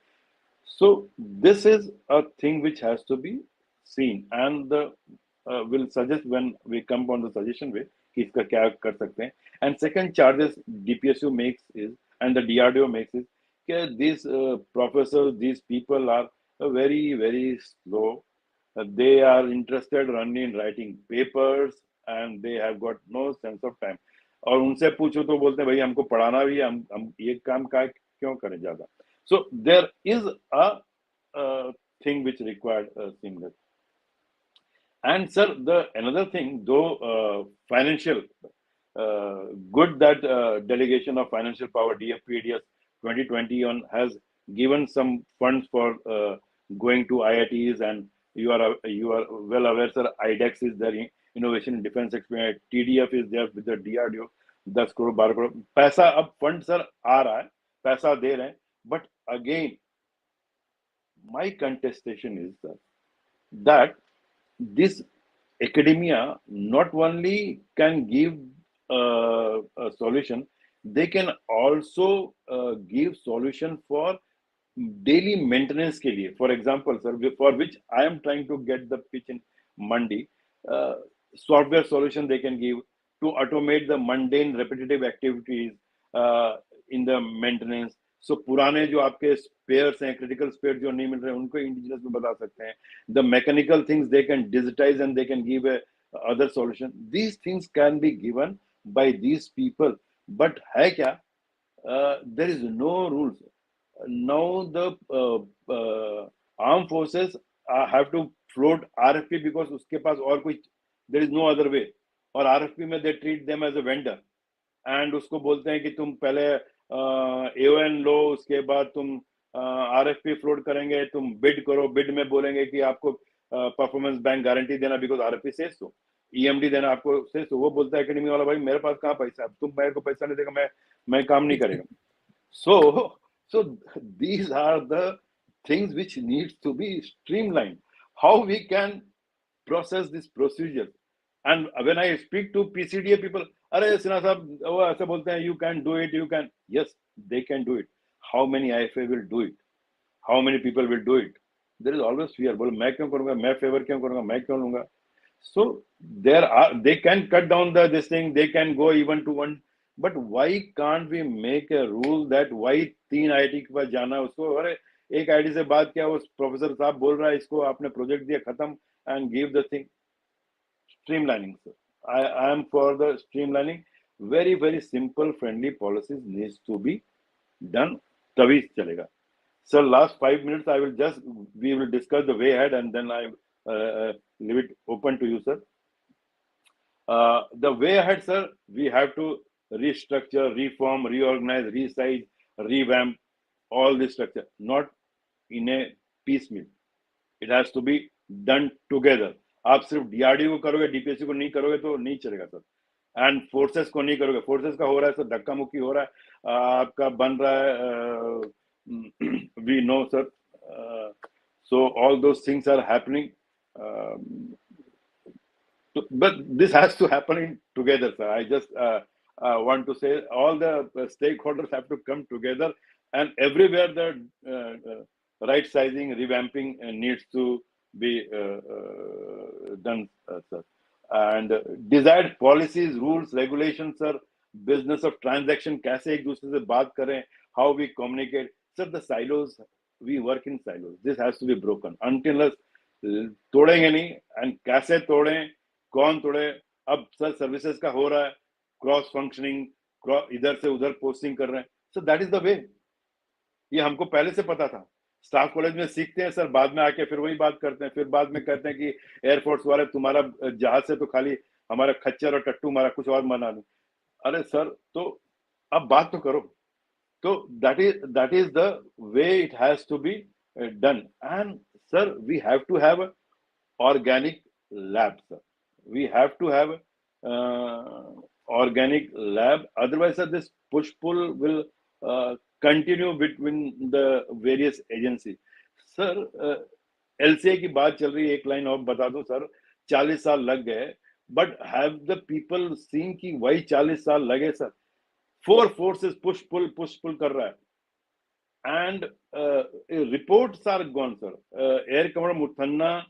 So this is a thing which has to be seen, and will suggest when we come on the suggestion way कि इसका क्या कर सकते हैं. And second charges DPSU makes is, and the DRDO makes is that these professors, these people are very, very slow. They are interested only in writing papers and they have got no sense of time. और उनसे पूछो तो बोलते हैं भाई हमको पढ़ाना भी है, हम ये काम का क्यों करें ज्यादा. So there is a thing which required seamless. And sir, the another thing, though financial, good that delegation of financial power DFPDS 2020 on has given some funds for going to IITs, and you are well aware, sir. IDEX is there, Innovation in Defense Experience. TDF is there with the DRDO. 10 crore 12 crore पैसा अब fund sir आ रहा है, पैसा दे रहे हैं. But again, my contestation is that this academia not only can give a solution, they can also give solution for daily maintenance के लिए. For example, sir, for which I am trying to get the pitch in Mandi, software solution they can give to automate the mundane repetitive activities in the maintenance. So पुराने जो आपके spares हैं, critical spares जो नहीं मिल रहे हैं, उनको indigenous में बता सकते हैं. The mechanical things they can digitize and they can give a other solution. These things can be given by these people. But है क्या? there is no rules. Now the armed forces have to float RFP because उसके पास और कोई, there is no other way. और RFP में they treat them as a vendor and उसको बोलते हैं कि तुम पहले AON लो, उसके बाद तुम RFP फ्लोट करेंगे, तुम बिड करो, बिड में बोलेंगे कि आपको परफॉर्मेंस बैंक गारंटी देना बिकॉज RFP से तो EMD देना आपको से तो वो बोलता है एकेडमी वाला, भाई मेरे पास कहाँ पैसा है, तुम मेरे को पैसा नहीं देगा, मैं काम नहीं करेगा. So these are the things which needs to be streamlined. How we can process this procedure. And when I speak to PCDA people, अरे सिन्हा साहब वो ऐसे बोलते हैं, you can do it, you can. Yes, they can do it. How many IFA will do it? How many people will do it? There is always fear. बोले मैं क्यों करूँगा, मैं favor क्यों करूँगा, मैं क्यों लूँगा? So they can cut down this thing, they can go even to one, but why can't we make a rule that why 3 IIT के पास जाना, उसको अरे एक IIT से बात किया, वो प्रोफेसर साहब बोल रहा है इसको आपने प्रोजेक्ट दिया खत्म, and give the thing. Streamlining, sir. I am for the streamlining. Very, very simple, friendly policies needs to be done. तभी चलेगा. Sir, last 5 minutes, we will discuss the way ahead and then I leave it open to you, sir. The way ahead, sir, we have to restructure, reform, reorganize, resize, revamp all this structure, not in a piecemeal. It has to be done together. आप सिर्फ DRDO को करोगे, DPSC को नहीं करोगे तो नहीं चलेगा सर. एंड फोर्सेस को नहीं करोगे, फोर्सेस का हो रहा है सर, धक्का मुक्की हो रहा है, आपका बन रहा है, we know sir. So all those things are happening, but this has to happen together, sir. I just want to say all the stakeholders have to come together, and everywhere the right sizing, revamping needs to be done, sir. And desired policies, rules, regulations, sir. Business of transaction, कैसे एक दूसरे से बात करें, how we communicate, sir. The silos, we work in silos. This has to be broken. Until तोड़ेंगे नहीं, and कैसे तोड़ें, कौन तोड़े. अब सर सर्विसेज का हो रहा है, क्रॉस फंक्शनिंग, इधर से उधर पोस्टिंग कर रहे हैं. So that is the way. ये हमको पहले से पता था. स्टाफ कॉलेज में सीखते हैं सर, बाद में आके फिर वही बात करते हैं, फिर बाद में कहते हैं कि एयरफोर्स वाले तुम्हारा जहाज से तो खाली हमारा खच्चर और टट्टू मारा, कुछ और मना नहीं. अरे सर, तो अब बात तो करो. तो that is the way it has to be done. And sir, we have to have organic lab, sir. We have to have organic lab. Otherwise, sir, this push pull will continue between the various agencies. Sir, LCA की बात चल रही है, एक line और बता दूं sir. 40 साल लग गए, but have the people seen कि वही 40 साल लगे सर? 4 forces push pull कर रहा है. And reports are gone, sir. Air Commander Muthanna,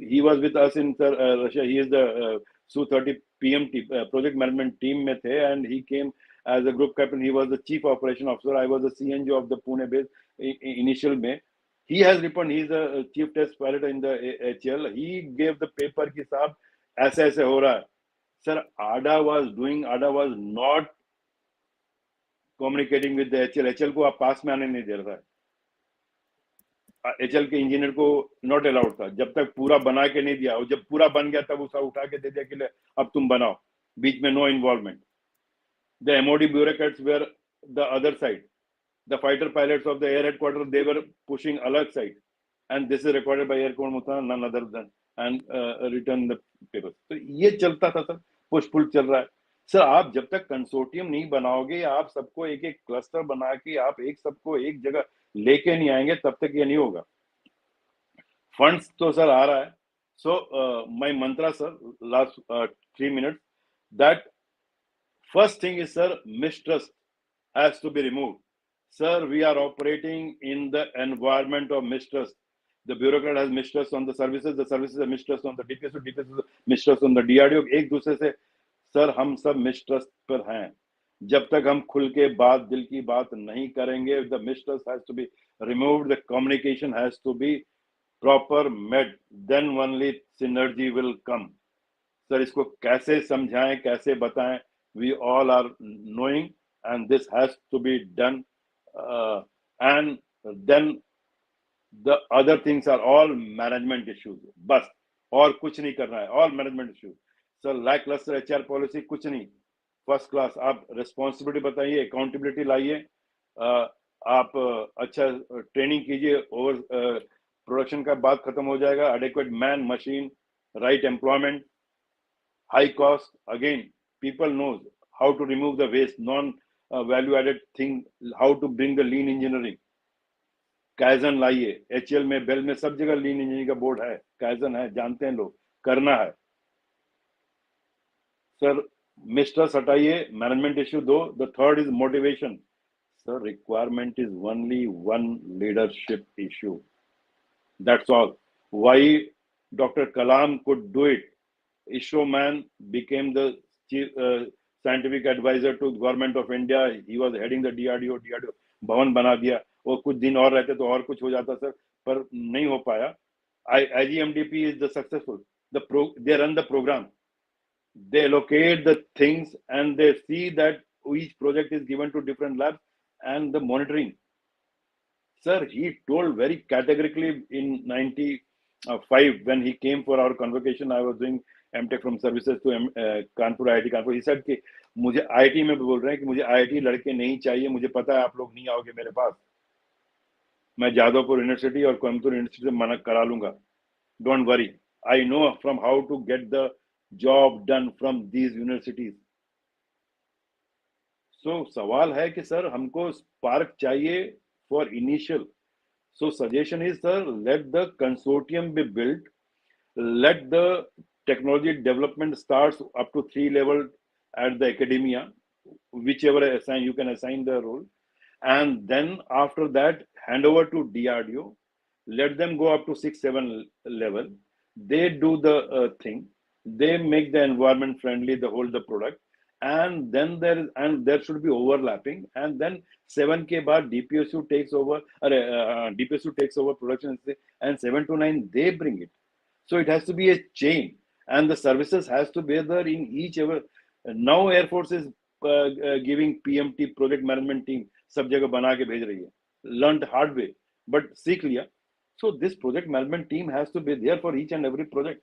he was with us in Russia. He is the Su-30 PMT project management team में थे, and he came as a group captain. He was the chief operation officer. I was the CNG of the Pune base initial में. He has reported. He is the chief test pilot in the HL. He gave the paper कि साहब ऐसे ऐसे हो रहा है. Sir, ADA was not communicating with the HL को आप पास में आने नहीं दे रहा है. HL के इंजीनियर को नॉट अलाउड था जब तक पूरा बना के नहीं दिया, और जब पूरा बन गया तब उसका उठा के दे दिया कि अब तुम बनाओ, बीच में no involvement. The MOD bureaucrats were the other side. The fighter pilots of the air headquarters, they were pushing alert side, and this is recorded by Air Commander Muthanna, none other than, and written the papers. तो ये चलता था sir, push pull चल रहा है. Sir, आप जब तक कंसोर्टियम नहीं बनाओगे, आप सबको एक एक क्लस्टर बना के आप एक सबको एक जगह लेके नहीं आएंगे, तब तक ये नहीं होगा. फंड्स तो सर आ रहा है. So my Mantra sir, last 3 minutes, that first thing is, sir, mistrust has to be removed. Sir, we are operating in the environment of mistrust. The bureaucrat has mistrust on the services have mistrust on the DPS has mistrust on the DRDO. एक दूसरे से sir हम सब mistrust पर हैं. जब तक हम खुल के बात, दिल की बात नहीं करेंगे, the mistrust has to be removed, the communication has to be proper met, then only synergy will come. Sir, इसको कैसे समझाएं, कैसे बताएं? We all are knowing, and this has to be done. And then the other things are all management issues. बस और कुछ नहीं करना है, all management issues. Sir lackluster HR policy कुछ नहीं, फर्स्ट क्लास. आप रिस्पॉन्सिबिलिटी बताइए, अकाउंटेबिलिटी लाइए, आप अच्छा ट्रेनिंग कीजिए, ओवर प्रोडक्शन का बात खत्म हो जाएगा. Adequate man machine, right employment, high cost. Again, people knows how to remove the waste, non value added thing, how to bring the lean engineering. Kaizen लाइए, एचएल में, बेल में, सब जगह लीन इंजीनियरिंग का बोर्ड है, काइजन है, जानते हैं लोग, करना है. सर मिस्ट्रस्ट हटाइए, मैनेजमेंट इश्यू दो. The third is motivation. Sir requirement is only one, leadership issue. That's all. Why doctor Kalam could do it. ISRO man became the chief scientific advisor to government of India. He was heading the DRDO. DRDO भवन बना दिया. वो कुछ दिन और रहते तो और कुछ हो जाता सर, पर नहीं हो पाया. IGMDP is the successful. They run the program. They allocate the things and they see that each project is given to different labs and the monitoring. Sir, he told very categorically in 95 when he came for our convocation. I was doing MTech from services to Kanpur IIT Kanpur. He said कि मुझे IIT में बोल रहे हैं कि मुझे IIT लड़के नहीं चाहिए, मुझे पता है आप लोग नहीं आओगे मेरे पास, मैं जादवपुर यूनिवर्सिटी और कोयम्बतूर यूनिवर्सिटी से मना करा लूंगा. Don't worry, I know from how to get the job done from these universities. So सवाल है कि सर हमको स्पार्क चाहिए for initial. So suggestion is, sir, let the consortium be built, let the technology development starts up to 3 level at the academia, whichever you can assign the role, and then after that hand over to DRDO, let them go up to 6-7 level. They do the thing, they make the environment friendly, the whole the product, and then there should be overlapping, and then 7 के बाद DPSU takes over, DPSU takes over production, and 7 to 9 they bring it. So it has to be a chain, and the services has to be there in each ever. Now Air Force is giving PMT, project management team, सब जगह बना के भेज रही है, learned hard way, but सीख लिया. So this project management team has to be there for each and every project.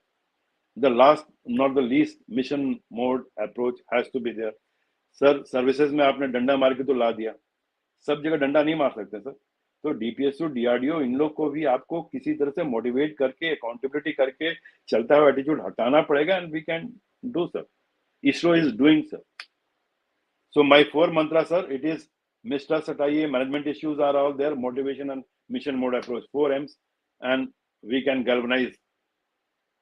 The last not the least, mission mode approach has to be there. Sir services में आपने डंडा मार के तो ला दिया, सब जगह डंडा नहीं मार सकते सर. तो डीपीएसयू डीआरडीओ इन लोग को भी आपको किसी तरह से मोटिवेट करके, अकाउंटेबिलिटी करके, चलता हुआ एटीट्यूड हटाना पड़ेगा, and we can do sir. ISRO is doing sir. So my 4 mantra sir, it is mistrust हटाइए, management issues are all there, motivation and mission mode approach, 4 M's, and we can galvanize.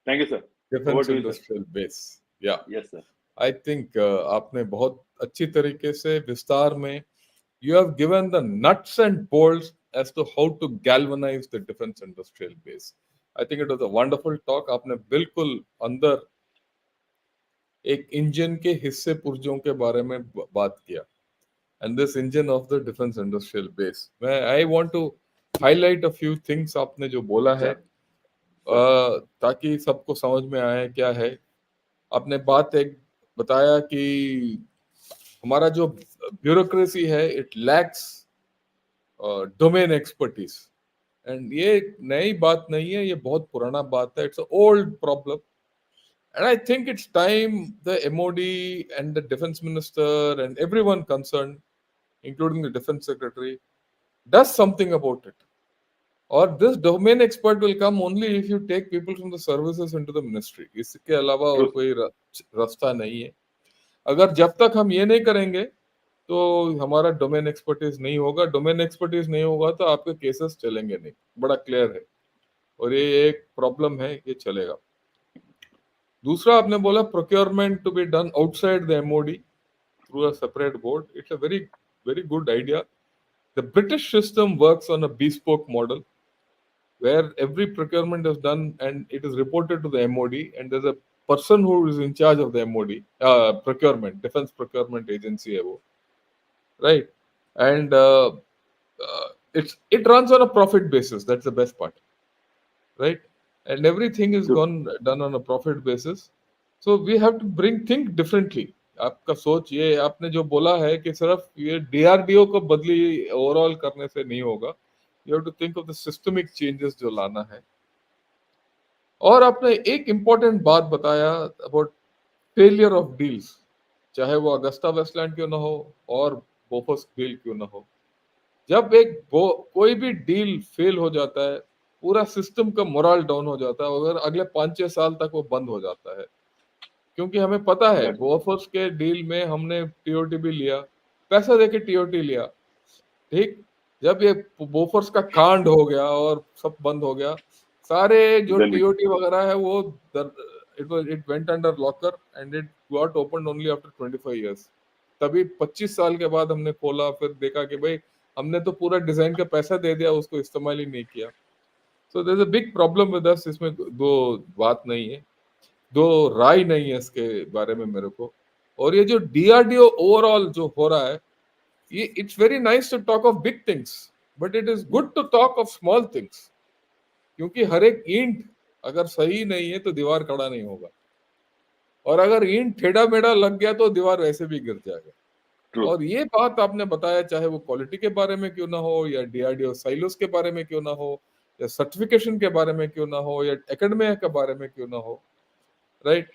Thank you sir. Defence industrial base. या Yes sir. I think आपने बहुत अच्छी तरीके से विस्तार में you have given the nuts and bolts as to how to galvanize the defense industrial base. I think it was a wonderful talk. आपने बिल्कुल अंदर एक इंजन के हिस्से पुर्जों के बारे में बात किया. And this engine of the defense industrial base. I want to highlight a few things आपने जो बोला है, ताकि सबको समझ में आए क्या है. आपने बात एक बताया कि हमारा जो ब्यूरोक्रेसी है, it lacks domain expertise. And ये नई बात नहीं है, ये बहुत पुराना बात है. It's old problem. And I think it's time the MOD and the defence minister and everyone concern, including the defense secretary, does something about it. Or this domain expert will come only if you take people from the services into the ministry. इसके अलावा और कोई रास्ता नहीं है. अगर जब तक हम ये नहीं करेंगे तो हमारा डोमेन एक्सपर्टीज नहीं होगा. डोमेन एक्सपर्टीज नहीं होगा तो आपके केसेस चलेंगे नहीं. बड़ा क्लियर है, और ये एक प्रॉब्लम है, ये चलेगा. दूसरा आपने बोला procurement to be done outside the MOD through a separate board. It's a very good idea. The British system works on a bespoke model where every procurement is done and it is reported to the MOD, and there's a person who is in charge of the MOD procurement, defense procurement agency है वो, right? And it runs on a profit basis. That's the best part, right? And everything is done on a profit basis. So we have to think differently. आपका सोच, ये आपने जो बोला है कि सिर्फ ये डीआरडीओ को बदली ओवरऑल करने से नहीं होगा, you have to think of the systemic changes जो लाना है। और आपने एक इम्पोर्टेंट बात बताया अबाउट फेलियर ऑफ डील्स, चाहे वो अगस्ता वेस्टलैंड क्यों ना हो और बोफोर्स डील क्यों ना हो। जब कोई भी डील फेल हो जाता है, पूरा सिस्टम का मोरल डाउन हो जाता है, अगर अगले 5-6 साल तक वो बंद हो जाता है। क्योंकि हमें पता है Correct. बोफोर्स के डील में हमने टीओटी भी लिया, पैसा देके टीओटी लिया, ठीक। जब ये बोफोर्स का कांड हो गया और सब बंद हो गया, सारे जो Then we टीओटी वगैरह है वो it went under locker and it got open only after 25 years। तभी 25 साल के बाद हमने खोला, फिर देखा कि भाई हमने तो पूरा डिजाइन का पैसा दे दिया, उसको इस्तेमाल ही नहीं किया। So there is a big problem with us, इसमें दो बात नहीं है, दो राय नहीं है इसके बारे में मेरे को। और ये जो डीआरडीओ ओवरऑल जो हो रहा है, ये it's very nice to talk of big things, but it is good to talk of small things. क्योंकि हर एक ईंट अगर सही नहीं है तो दीवार खड़ा नहीं होगा, और अगर ईंट टेढ़ा मेढ़ा लग गया तो दीवार वैसे भी गिर जाएगा। true. और ये बात आपने बताया, चाहे वो क्वालिटी के बारे में क्यों ना हो, या डीआरडीओ साइलोस के बारे में क्यों ना हो, या सर्टिफिकेशन के बारे में क्यों ना हो, या एकेडमिया के बारे में क्यों ना हो, राइट।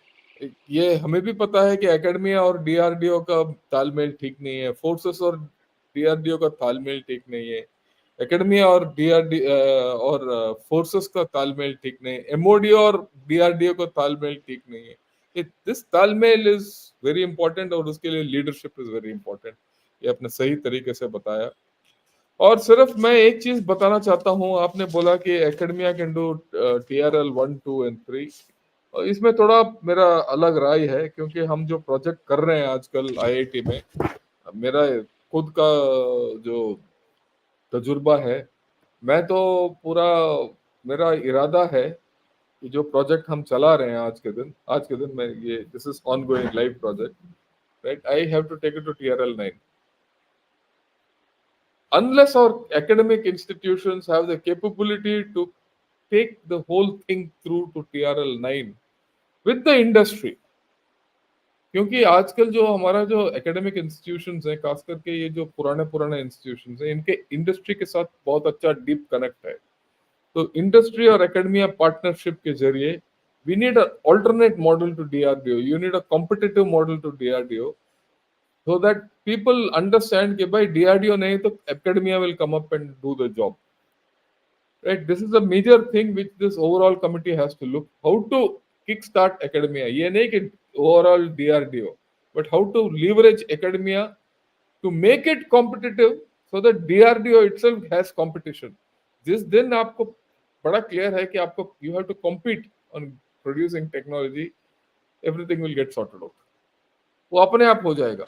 ये हमें भी पता है कि एकेडमिया और डीआरडीओ का तालमेल ठीक नहीं है, फोर्सेस और डीआरडीओ का तालमेल ठीक नहीं है, एकेडमिया और डीआरडी और फोर्सेस का तालमेल ठीक नहीं है, एमओडीओ और डीआरडीओ का तालमेल ठीक नहीं है। दिस तालमेल इज वेरी इंपॉर्टेंट, और उसके लिए लीडरशिप इज वेरी इंपॉर्टेंट। ये आपने सही तरीके से बताया। और सिर्फ मैं एक चीज बताना चाहता हूँ, आपने बोला कि academia can do TRL 1, 2 and 3। और इसमें थोड़ा मेरा अलग राय है, क्योंकि हम जो प्रोजेक्ट कर रहे हैं आजकल आईआईटी में, मेरा खुद का जो तजुर्बा है, मैं तो पूरा, मेरा इरादा है कि जो प्रोजेक्ट हम चला रहे हैं आज के दिन में, ये this is ongoing live project, right. I have to take it to TRL 9। Unless our academic institutions have the capability to take the whole thing through to TRL 9 with the industry, क्योंकि आजकल जो हमारा जो academic institutions हैं, खास करके ये जो पुराने पुराने इंस्टीट्यूशंस हैं, इनके इंडस्ट्री के साथ बहुत अच्छा डीप कनेक्ट है। तो इंडस्ट्री और एकेडमिया पार्टनरशिप के जरिए we need a alternate model to DRDO, you need a competitive model to DRDO, so that people understand कि भाई DRDO नहीं तो academia will come up and do the job, right? This is a major thing which this overall committee has to look how to kickstart academia। ये नहीं कि overall DRDO, but how to leverage academia to make it competitive, so that DRDO itself has competition। जिस दिन आपको बड़ा clear है कि आपको you have to compete on producing technology, everything will get sorted out, वो अपने आप हो जाएगा।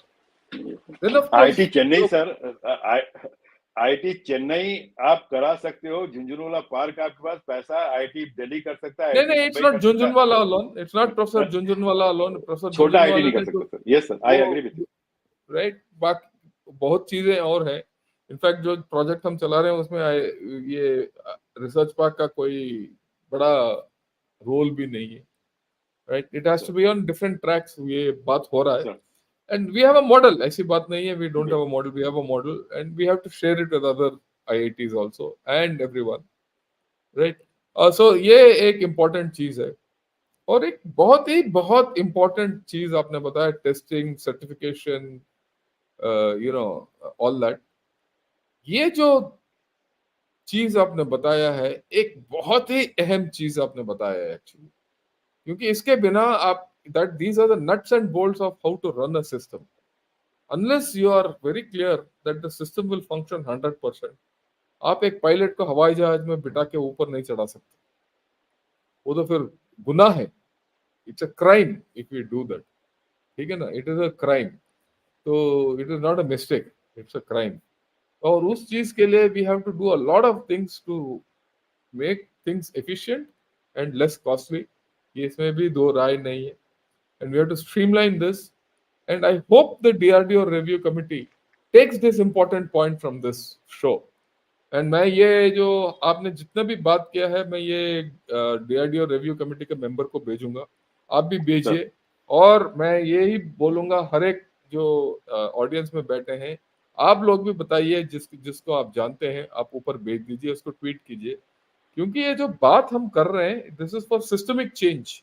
Then of course IT Chennai sir, IT Chennai आप करा सकते हो, झुंझुनवाला पार्क आपके पास पैसा, आईटी दिल्ली कर सकता है, नहीं आईटी नहीं, इट्स मुंबई नॉट कर सकता Jhunjhunwala alone, it's not professor है, झुंझुनवाला अलोन। प्रोफेसर छोटा आईटी झुंझुनवाला नहीं कर ने जो सकता सर। यस सर, आई वो एग्री विथ यू। राइट, बाकी बहुत चीजें और है। इनफैक्ट जो प्रोजेक्ट हम चला रहे हैं उसमें ये रिसर्च पार्क का कोई बड़ा रोल भी नहीं है, right. It has to be on different tracks, ये बात हो रहा है। Sir and we have a model, ऐसी बात नहीं है we don't have a model, we have a model and we have to share it with other IITs also and everyone, right. So ये एक इम्पोर्टेंट चीज है। और एक बहुत इंपॉर्टेंट चीज आपने बताया, testing, certification, you know, all that. ये जो चीज आपने बताया है, एक बहुत ही अहम चीज आपने बताया है एक्चुअली, क्योंकि इसके बिना आप, that these are the nuts and bolts of how to run a system. Unless you are very clear that the system will function 100%, आप एक पायलट को हवाई जहाज में बिठा के ऊपर नहीं चढ़ा सकते, वो तो फिर गुनाह है। It's a crime if you do that, ठीक है ना, इट इज अ क्राइम। तो it is not a mistake, it's a crime. और उस चीज के लिए we have to do a lot of things to make things efficient and less costly, ये इसमें भी दो राय नहीं है। And we have to streamline this, and I hope the DRDO review committee takes this important point from this show. And मैं ये जो आपने जितना भी बात किया है, मैं ये डीआरडीओ रिव्यू कमेटी के मेंबर को भेजूंगा, आप भी सर भेजिए। और मैं यही बोलूंगा हर एक जो ऑडियंस में बैठे हैं, आप लोग भी बताइए, जिसको आप जानते हैं आप ऊपर भेज दीजिए, उसको ट्वीट कीजिए, क्योंकि ये जो बात हम कर रहे हैं this is for systemic change.